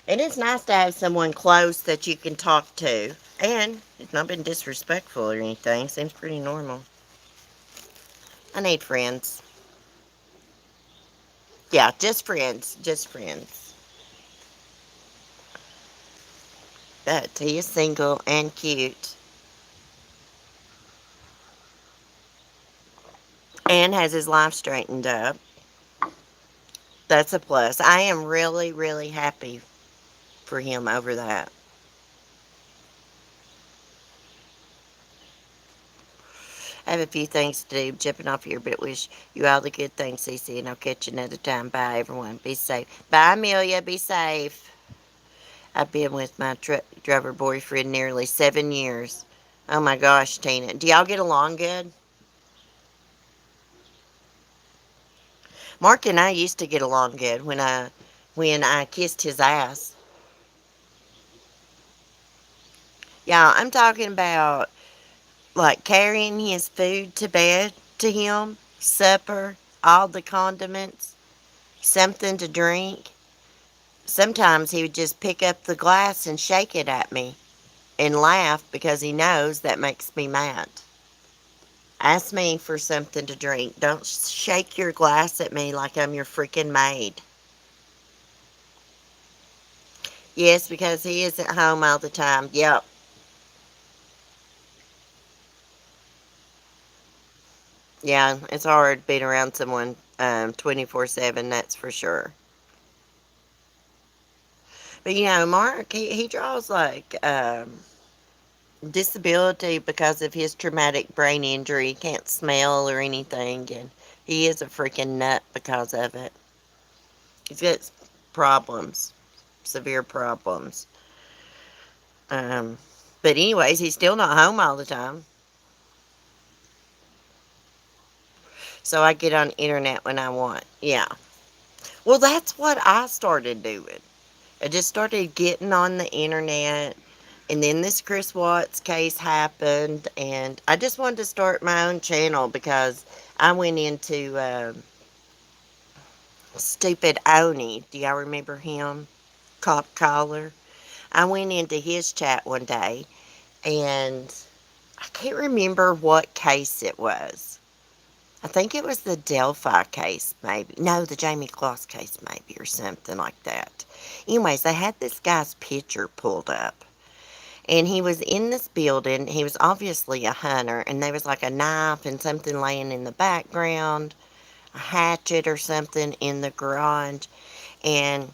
And it's nice to have someone close that you can talk to. And it's not been disrespectful or anything. Seems pretty normal. I need friends. Yeah, just friends. Just friends. But he is single and cute. And has his life straightened up. That's a plus. I am really, really happy for him over that. I have a few things to do, jumping off here, but wish you all the good things, Cece, and I'll catch you another time. Bye, everyone. Be safe. Bye, Amelia. Be safe. I've been with my truck driver boyfriend nearly 7 years. Oh my gosh, Tina. Do y'all get along good? Mark and I used to get along good when I kissed his ass. Yeah, I'm talking about like carrying his food to bed to him, supper, all the condiments, something to drink. Sometimes he would just pick up the glass and shake it at me and laugh because he knows that makes me mad. Ask me for something to drink. Don't shake your glass at me like I'm your freaking maid. Yes, because he isn't home all the time. Yep. Yeah, it's hard being around someone 24/7, that's for sure. But Mark, he draws like disability because of his traumatic brain injury. He can't smell or anything, and he is a freaking nut because of it. He's got problems, severe problems. Um, but anyways, he's still not home all the time. So I get on internet when I want. Yeah. Well, that's what I started doing. I just started getting on the internet, and then this Chris Watts case happened, and I just wanted to start my own channel because I went into Stupid Oni. Do y'all remember him? Cop Collar. I went into his chat one day, and I can't remember what case it was. I think it was the Delphi case, maybe. No, the Jamie Kloss case, maybe, or something like that. Anyways, they had this guy's picture pulled up. And he was in this building. He was obviously a hunter. And there was like a knife and something laying in the background, a hatchet or something in the garage. And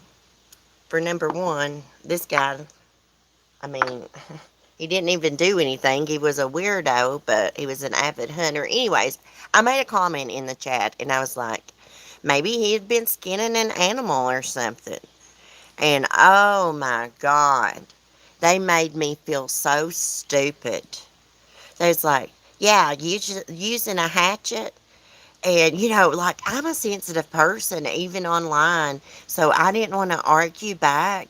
for number one, this guy, I mean, he didn't even do anything. He was a weirdo, but he was an avid hunter. Anyways, I made a comment in the chat and I was like, maybe he had been skinning an animal or something. And oh my God, they made me feel so stupid. They was like, yeah, using a hatchet. And, like I'm a sensitive person, even online. So I didn't want to argue back.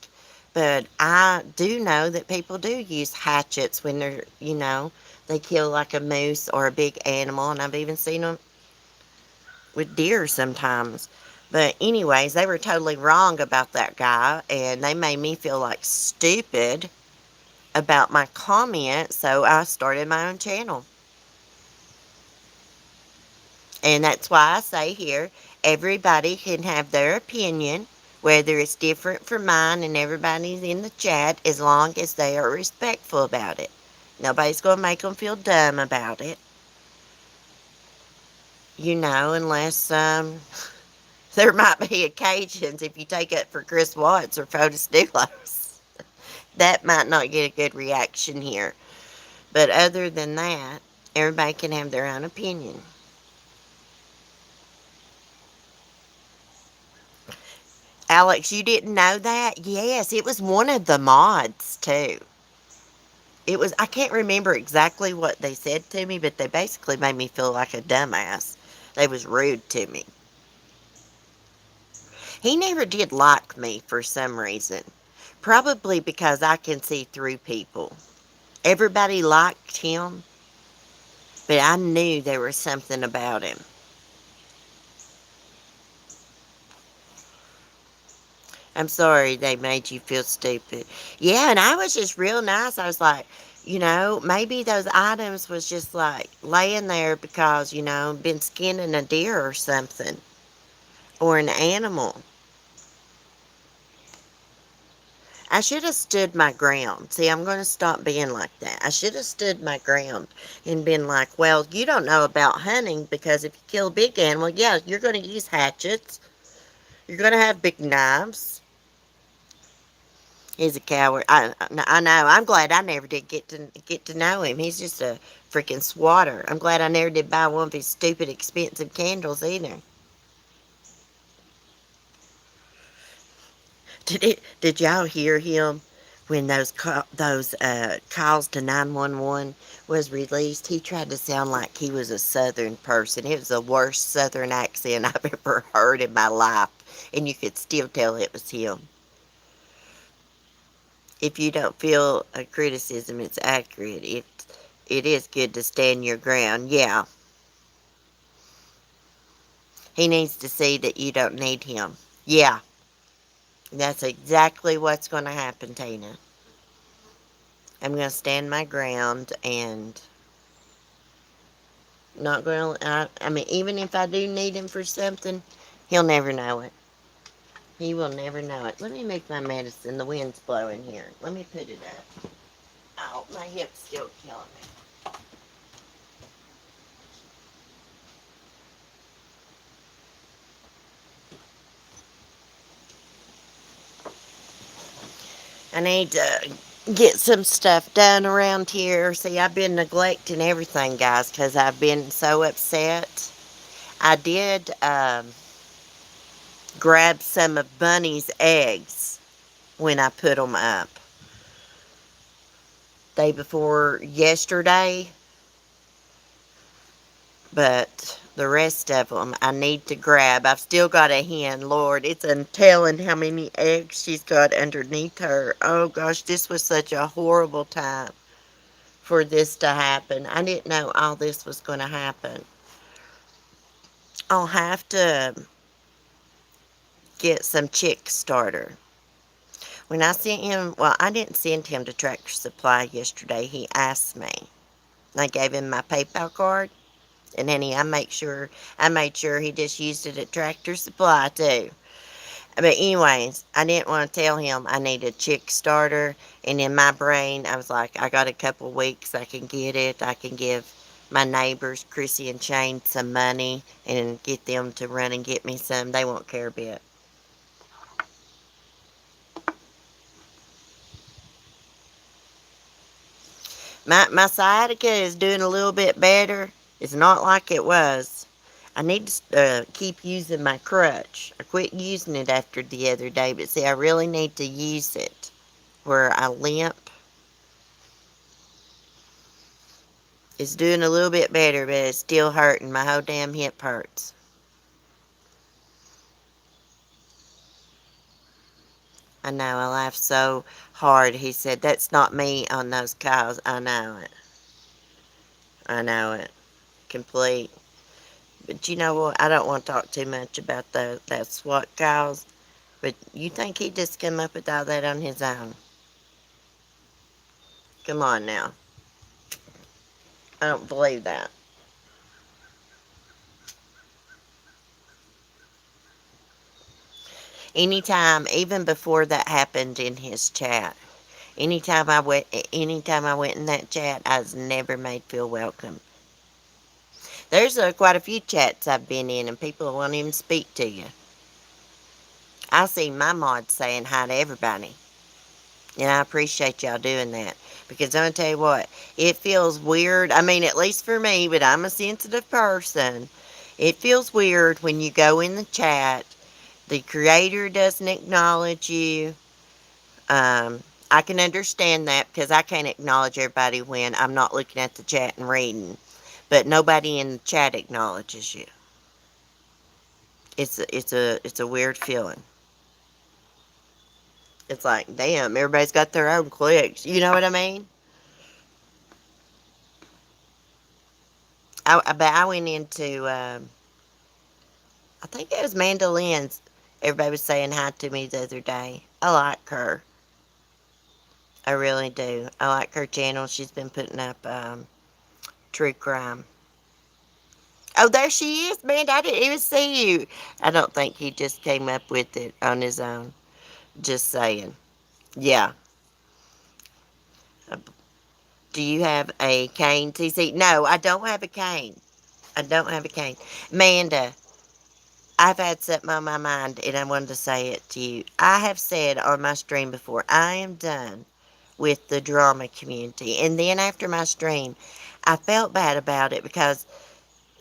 But I do know that people do use hatchets when they kill like a moose or a big animal. And I've even seen them with deer sometimes. But, anyways, they were totally wrong about that guy. And they made me feel like stupid about my comment. So I started my own channel. And that's why I say here, everybody can have their opinion, whether it's different from mine and everybody's in the chat, as long as they are respectful about it. Nobody's going to make them feel dumb about it, unless there might be occasions if you take it for Chris Watts or Fotis Dulos. That might not get a good reaction here. But other than that, everybody can have their own opinion. Alex, you didn't know that? Yes, it was one of the mods, too. I can't remember exactly what they said to me, but they basically made me feel like a dumbass. They was rude to me. He never did like me for some reason. Probably because I can see through people. Everybody liked him, but I knew there was something about him. I'm sorry they made you feel stupid. Yeah, and I was just real nice. I was like, maybe those items was just like laying there because, been skinning a deer or something or an animal. I should have stood my ground. See, I'm going to stop being like that. I should have stood my ground and been like, well, you don't know about hunting because if you kill a big animal, yeah, you're going to use hatchets. You're going to have big knives. He's a coward. I know. I'm glad I never did get to know him. He's just a freaking swatter. I'm glad I never did buy one of his stupid expensive candles either. Did y'all hear him when those calls to 911 was released? He tried to sound like he was a Southern person. It was the worst Southern accent I've ever heard in my life, and you could still tell it was him. If you don't feel a criticism is accurate, it is good to stand your ground. Yeah, he needs to see that you don't need him. Yeah, that's exactly what's going to happen, Tina. I'm going to stand my ground and not going to, I mean, even if I do need him for something, he'll never know it. He will never know it. Let me make my medicine. The wind's blowing here. Let me put it up. Oh, my hip's still killing me. I need to get some stuff done around here. See, I've been neglecting everything, guys, because I've been so upset. I did grab some of Bunny's eggs when I put them up. Day before yesterday, but the rest of them I need to grab. I've still got a hen. Lord, it's untelling how many eggs she's got underneath her. Oh gosh, this was such a horrible time for this to happen. I didn't know all this was going to happen. I'll have to get some chick starter. When I sent him, well, I didn't send him to Tractor Supply yesterday. He asked me. I gave him my PayPal card, and then I made sure he just used it at Tractor Supply too. But anyways, I didn't want to tell him I need a chick starter. And in my brain, I was like, I got a couple weeks. I can get it. I can give my neighbors, Chrissy and Shane, some money and get them to run and get me some. They won't care a bit. My sciatica is doing a little bit better. It's not like it was. I need to keep using my crutch. I quit using it after the other day, but see, I really need to use it where I limp. It's doing a little bit better, but it's still hurting. My whole damn hip hurts. I know, I laughed so hard. He said, that's not me on those cows. I know it. I know it. Complete. But you know what? I don't want to talk too much about that SWAT cows. But you think he just come up with all that on his own? Come on now. I don't believe that. Anytime, even before that happened in his chat, anytime I went in that chat, I was never made feel welcome. There's quite a few chats I've been in, and people won't even speak to you. I see my mods saying hi to everybody, and I appreciate y'all doing that. Because I'm gonna tell you what, it feels weird. I mean, at least for me, but I'm a sensitive person. It feels weird when you go in the chat, the creator doesn't acknowledge you. Um, I can understand that because I can't acknowledge everybody when I'm not looking at the chat and reading. But nobody in the chat acknowledges you. It's a weird feeling. It's like, damn, everybody's got their own clicks. You know what I mean? But I went into, I think it was Mandolin's. Everybody was saying hi to me the other day. I like her. I really do. I like her channel. She's been putting up true crime. Oh, there she is, man. I didn't even see you. I don't think he just came up with it on his own. Just saying. Yeah. Uh, Do you have a cane, TC? No, I don't have a cane. I don't have a cane. Amanda, I've had something on my mind and I wanted to say it to you. I have said on my stream before, I am done with the drama community. And then after my stream, I felt bad about it because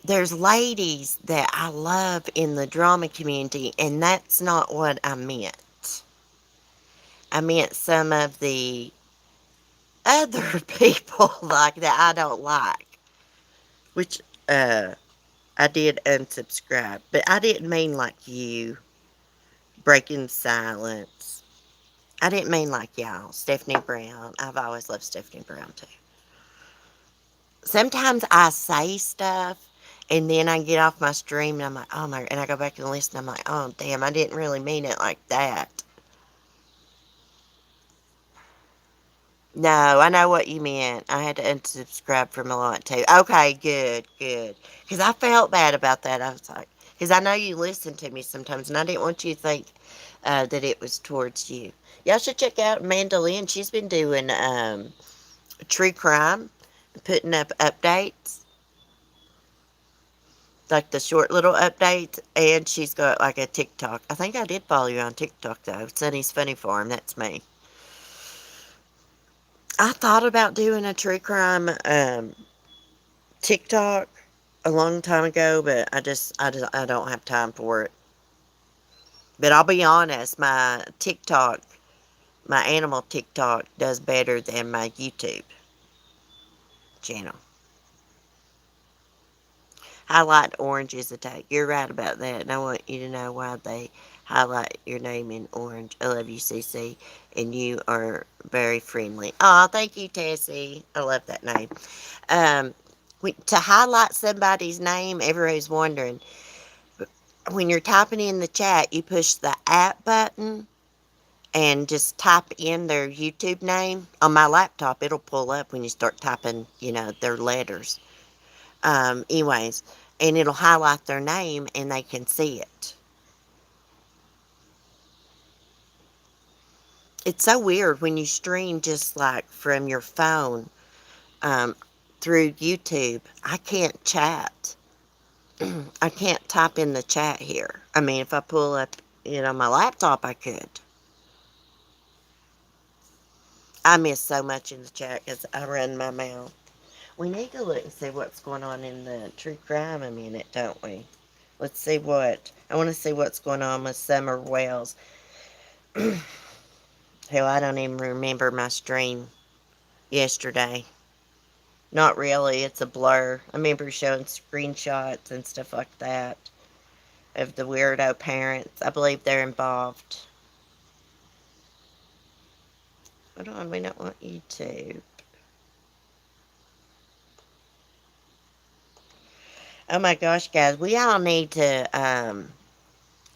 there's ladies that I love in the drama community, and that's not what I meant. I meant some of the other people like that I don't like, which I did unsubscribe, but I didn't mean like you breaking silence. I didn't mean like y'all, Stephanie Brown. I've always loved Stephanie Brown too. Sometimes I say stuff and then I get off my stream and I'm like, oh my, and I go back and listen. I'm like, oh damn, I didn't really mean it like that. No, I know what you meant. I had to unsubscribe from a lot too. Okay, good, good. Because I felt bad about that. I was like, because I know you listen to me sometimes, and I didn't want you to think that it was towards you. Y'all should check out Amanda Lynn. She's been doing true crime, putting up updates, like the short little updates, and she's got like a TikTok. I think I did follow you on TikTok though. Sunny's Funny Farm. That's me. I thought about doing a true crime TikTok a long time ago, but I don't have time for it. But I'll be honest, my TikTok, my animal TikTok does better than my YouTube channel. Highlight orange is a tag. You're right about that, and I want you to know why they highlight your name in orange. I love you, CC, and you are very friendly. Oh, thank you, Tessie. I love that name. Um, to highlight somebody's name, everybody's wondering, when you're typing in the chat, you push the app button and just type in their YouTube name. On my laptop, it'll pull up when you start typing, their letters. Anyways, and it'll highlight their name and they can see it. It's so weird when you stream just like from your phone um, through YouTube. I can't chat. I can't type in the chat here. I mean, if I pull up, my laptop, I could. I miss so much in the chat because I run my mouth. We need to look and see what's going on in the true crime a minute, don't we? Let's see I want to see what's going on with Summer Wells. Hell, I don't even remember my stream yesterday. Not really, it's a blur. I remember showing screenshots and stuff like that of the weirdo parents. I believe they're involved. Hold on, we don't want YouTube. Oh my gosh, guys, we all need to,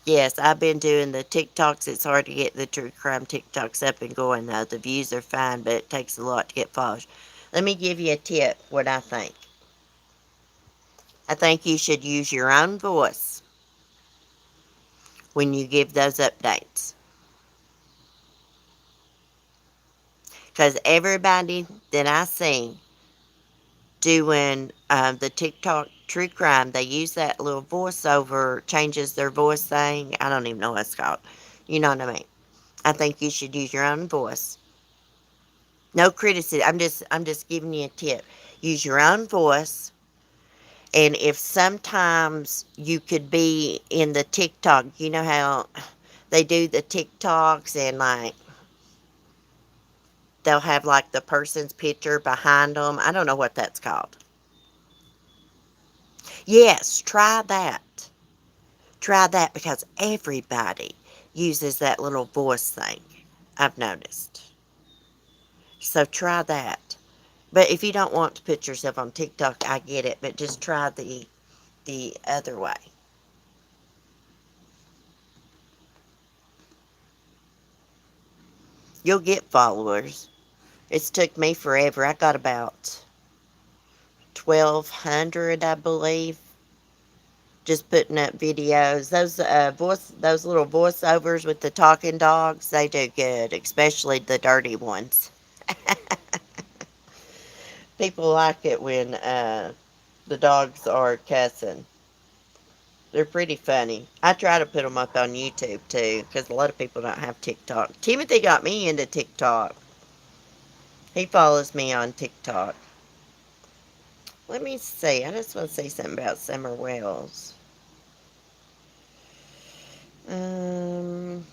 yes, I've been doing the TikToks. It's hard to get the true crime TikToks up and going, though. The views are fine, but it takes a lot to get followers. Let me give you a tip, what I think. I think you should use your own voice when you give those updates. Because everybody that I see doing the TikTok true crime, they use that little voiceover, changes their voice thing. I don't even know what it's called. You know what I mean? I think you should use your own voice. No criticism. I'm just giving you a tip. Use your own voice. And if sometimes you could be in the TikTok, you know how they do the TikToks and like they'll have like the person's picture behind them. I don't know what that's called. Yes, try that. Try that because everybody uses that little voice thing. I've noticed. So try that. But if you don't want to put yourself on TikTok, I get it. But just try the other way. You'll get followers. It's took me forever. I got about 1,200, I believe, just putting up videos. Those little voiceovers with the talking dogs, they do good, especially the dirty ones. People like it when the dogs are cussing. They're pretty funny. I try to put them up on YouTube too, because a lot of people don't have TikTok. Timothy got me into TikTok. He follows me on TikTok. Let me see. I just want to say something about Summer Wells. Um,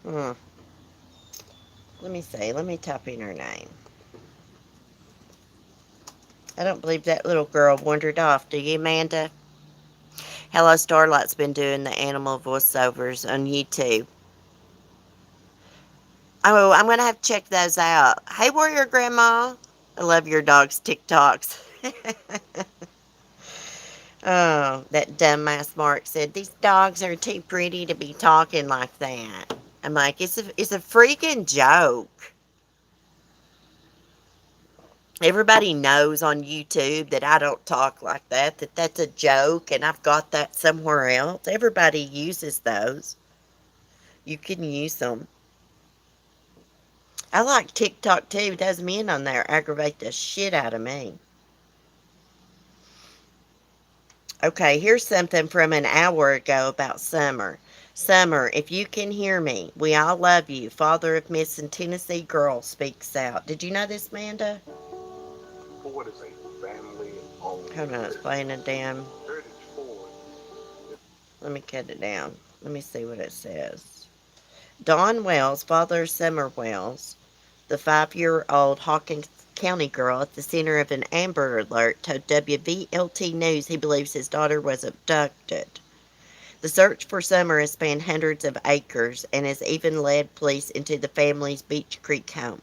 hmm. Let me see. Let me type in her name. I don't believe that little girl wandered off. Do you, Amanda? Hello, Starlight's been doing the animal voiceovers on YouTube. Oh, I'm going to have to check those out. Hey, Warrior Grandma. I love your dog's TikToks. Oh, that dumbass Mark said, these dogs are too pretty to be talking like that. I'm like, it's a freaking joke. Everybody knows on YouTube that I don't talk like that that's a joke, and I've got that somewhere else. Everybody uses those. You can use them. I like TikTok too. Those men on there aggravate the shit out of me. Okay, here's something from an hour ago about Summer. Summer, if you can hear me, we all love you. Father of missing Tennessee girl speaks out. Did you know this, Amanda? Ford is a family-owned. Hold on, it's playing a damn. Let me cut it down. Let me see what it says. Dawn Wells, father of Summer Wells, the 5-year-old Hawkins County girl at the center of an Amber Alert, told WVLT News he believes his daughter was abducted. The search for Summer has spanned hundreds of acres and has even led police into the family's Beach Creek home.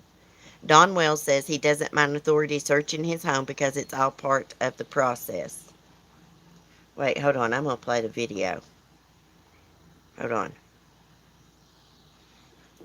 Don Wells says he doesn't mind authorities searching his home because it's all part of the process. Wait, hold on. I'm going to play the video. Hold on.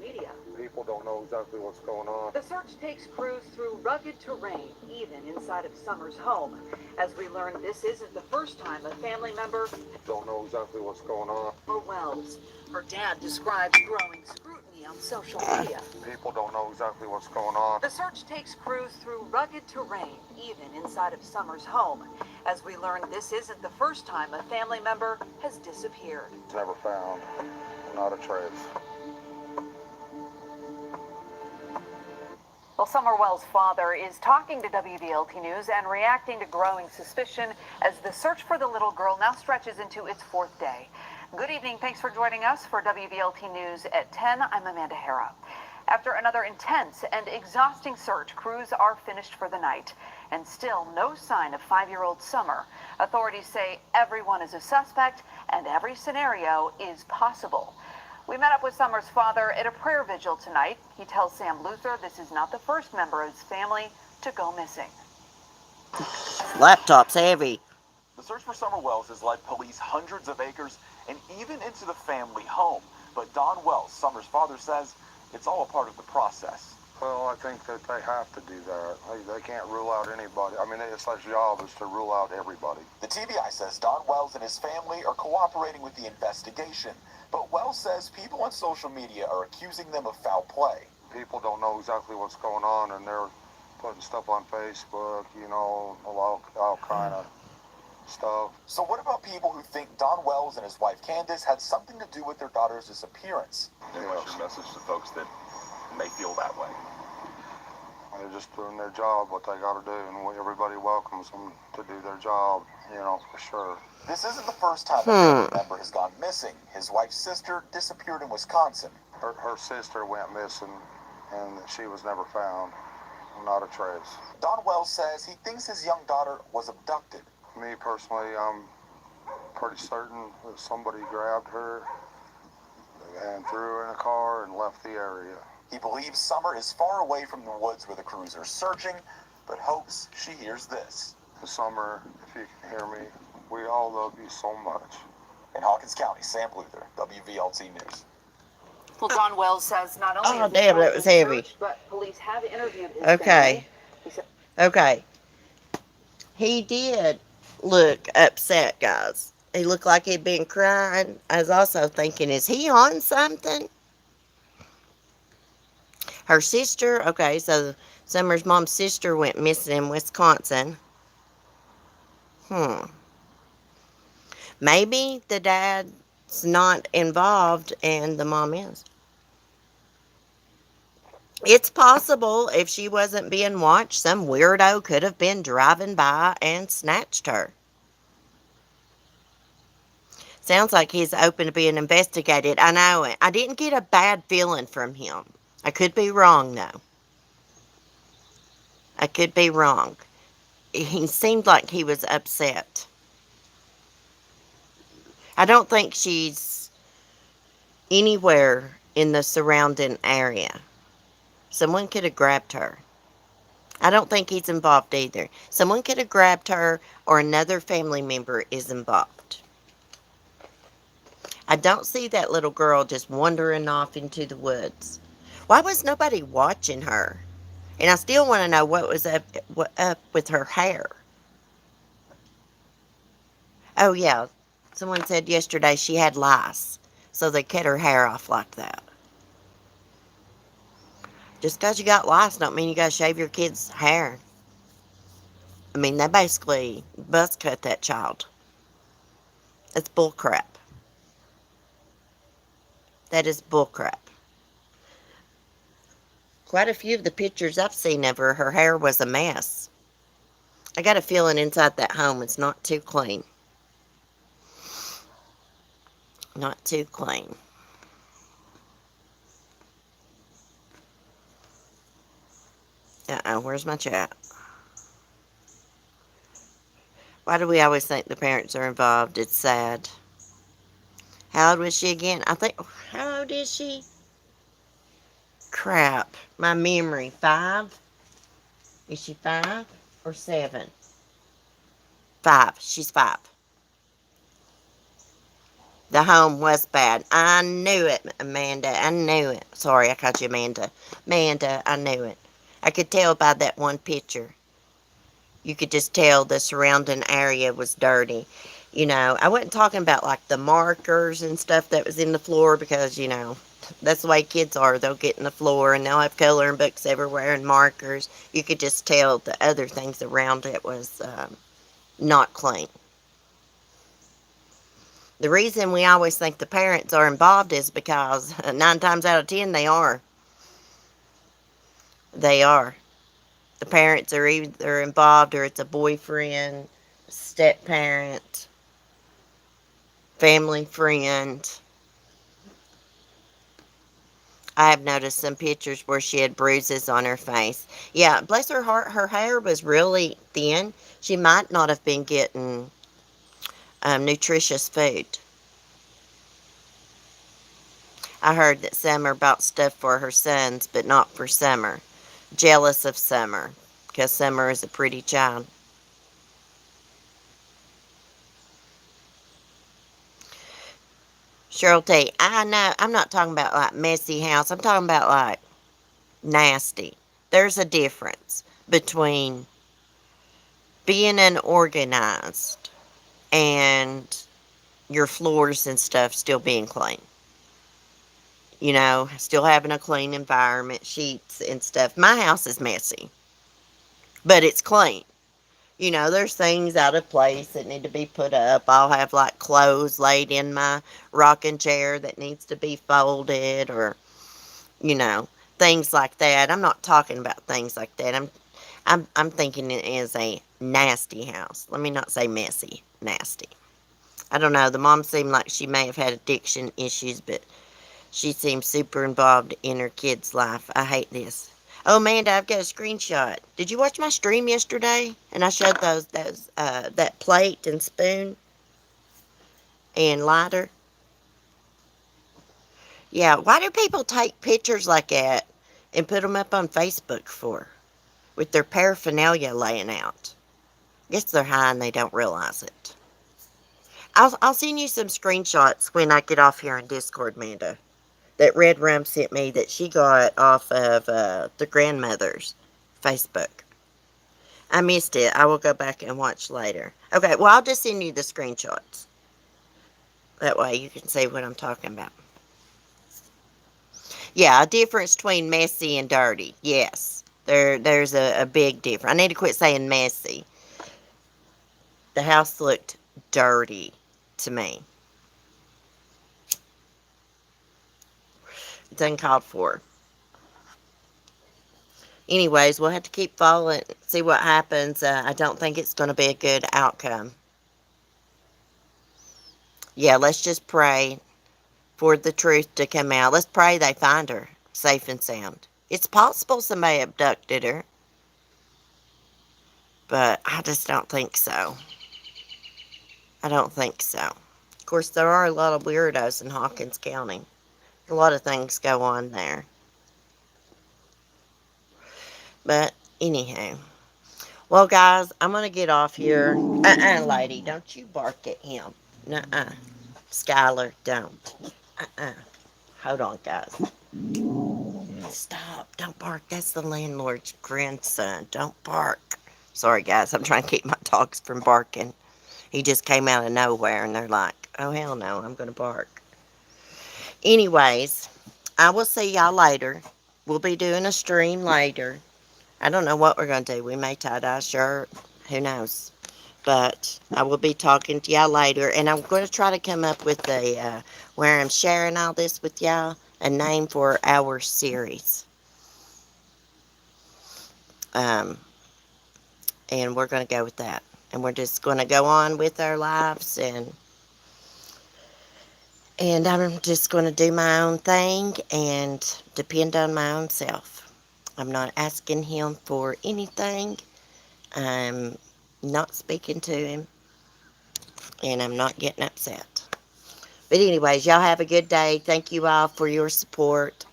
Media. People don't know exactly what's going on. The search takes crews through rugged terrain, even inside of Summer's home. As we learn, this isn't the first time a family member don't know exactly what's going on. For Wells, her dad describes growing scrutiny on social media. People don't know exactly what's going on. The search takes crews through rugged terrain, even inside of Summer's home. As we learn, this isn't the first time a family member has disappeared. Never found. Not a trace. Well, Summer Wells' father is talking to WVLT News and reacting to growing suspicion as the search for the little girl now stretches into its 4th day. Good evening. Thanks for joining us for WVLT News at 10. I'm Amanda Hara. After another intense and exhausting search, crews are finished for the night. And still no sign of 5-year-old Summer. Authorities say everyone is a suspect and every scenario is possible. We met up with Summer's father at a prayer vigil tonight. He tells Sam Luther this is not the first member of his family to go missing. Laptop's heavy. The search for Summer Wells has led police hundreds of acres and even into the family home. But Don Wells, Summer's father, says it's all a part of the process. Well, I think that they have to do that. They can't rule out anybody. I mean, it's their job is to rule out everybody. The TBI says Don Wells and his family are cooperating with the investigation, but Wells says people on social media are accusing them of foul play. People don't know exactly what's going on, and they're putting stuff on Facebook, all kind of stuff. So what about people who think Don Wells and his wife Candace had something to do with their daughter's disappearance? And what's your message to folks that may feel that way? They're just doing their job, what they got to do, and everybody welcomes them to do their job, for sure. This isn't the first time a family member has gone missing. His wife's sister disappeared in Wisconsin. Her sister went missing, and she was never found. Not a trace. Don Wells says he thinks his young daughter was abducted. Me personally, I'm pretty certain that somebody grabbed her and threw her in a car and left the area. He believes Summer is far away from the woods where the crews are searching, but hopes she hears this. Summer, if you can hear me, we all love you so much. In Hawkins County, Sam Luther, WVLT News. Well, Don Wells says not only Oh, damn, that was heavy. but police have interviewed his Okay. family. Okay. He did look upset, guys. He looked like he'd been crying. I was also thinking, is he on something? Her sister, okay, so Summer's mom's sister went missing in Wisconsin. Maybe the dad's not involved and the mom is. It's possible if she wasn't being watched, some weirdo could have been driving by and snatched her. Sounds like he's open to being investigated. I know it. I didn't get a bad feeling from him. I could be wrong, though. I could be wrong. He seemed like he was upset. I don't think she's anywhere in the surrounding area. Someone could have grabbed her. I don't think he's involved either. Someone could have grabbed her, or another family member is involved. I don't see that little girl just wandering off into the woods. Why was nobody watching her? And I still want to know what was up with her hair. Oh, yeah. Someone said yesterday she had lice, so they cut her hair off like that. Just because you got lice don't mean you got to shave your kid's hair. I mean, they basically buzz cut that child. That's bullcrap. That is bullcrap. Quite a few of the pictures I've seen of her, her hair was a mess. I got a feeling inside that home it's not too clean. Not too clean. Where's my chat? Why do we always think the parents are involved? It's sad. How old was she again? How old is she? Crap. My memory. 5? Is she 5 or 7? 5. She's 5. The home was bad. I knew it, Amanda. I knew it. Sorry, I called you Amanda. Amanda, I knew it. I could tell by that one picture. You could just tell the surrounding area was dirty. I wasn't talking about like the markers and stuff that was in the floor because, that's the way kids are. They'll get in the floor and they'll have coloring books everywhere and markers. You could just tell the other things around it was not clean. The reason we always think the parents are involved is because 9 times out of 10 they are. They are. The parents are either involved or it's a boyfriend, step parent, family friend. I have noticed some pictures where she had bruises on her face. Yeah, bless her heart, her hair was really thin. She might not have been getting nutritious food. I heard that Summer bought stuff for her sons, but not for Summer. Jealous of Summer, because Summer is a pretty child. Cheryl T, I know, I'm not talking about like messy house. I'm talking about like nasty. There's a difference between being unorganized and your floors and stuff still being clean. You know, still having a clean environment, sheets and stuff. My house is messy, but it's clean. You know, there's things out of place that need to be put up. I'll have like clothes laid in my rocking chair that needs to be folded, or you know, things like that. I'm not talking about things like that. I'm thinking it is a nasty house. Let me not say messy, nasty. I don't know. The mom seemed like she may have had addiction issues, but she seems super involved in her kid's life. I hate this. Oh, Amanda, I've got a screenshot. Did you watch my stream yesterday? And I showed that plate and spoon and lighter. Yeah, why do people take pictures like that and put them up on Facebook for? With their paraphernalia laying out. Guess they're high and they don't realize it. I'll send you some screenshots when I get off here in Discord, Amanda. That Red Rum sent me that she got off of the grandmother's Facebook. I missed it. I will go back and watch later. Okay, well, I'll just send you the screenshots. That way you can see what I'm talking about. Yeah, a difference between messy and dirty. Yes, there's a big difference. I need to quit saying messy. The house looked dirty to me. It's uncalled for. Anyways, we'll have to keep following, see what happens. I don't think it's going to be a good outcome. Yeah, let's just pray for the truth to come out. Let's pray they find her safe and sound. It's possible somebody abducted her, but I just don't think so. I don't think so. Of course, there are a lot of weirdos in Hawkins County. A lot of things go on there. But anyhow. Well, guys, I'm going to get off here. Lady, don't you bark at him. Nuh-uh. Skylar, don't. Uh-uh. Hold on, guys. Stop. Don't bark. That's the landlord's grandson. Don't bark. Sorry, guys. I'm trying to keep my dogs from barking. He just came out of nowhere, and they're like, oh, hell no, I'm going to bark. Anyways, I will see y'all later. We'll be doing a stream later. I don't know what we're going to do. We may tie-dye a shirt. Who knows? But I will be talking to y'all later, and I'm going to try to come up with where I'm sharing all this with y'all, a name for our series. Um, and we're going to go with that. And we're just going to go on with our lives, and I'm just going to do my own thing and depend on my own self. I'm not asking him for anything. I'm not speaking to him, and I'm not getting upset. But anyways, y'all have a good day. Thank you all for your support.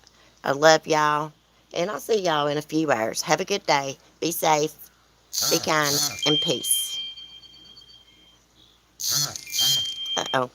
I love y'all. And I'll see y'all in a few hours. Have a good day. Be safe, be kind, and peace. Uh-oh.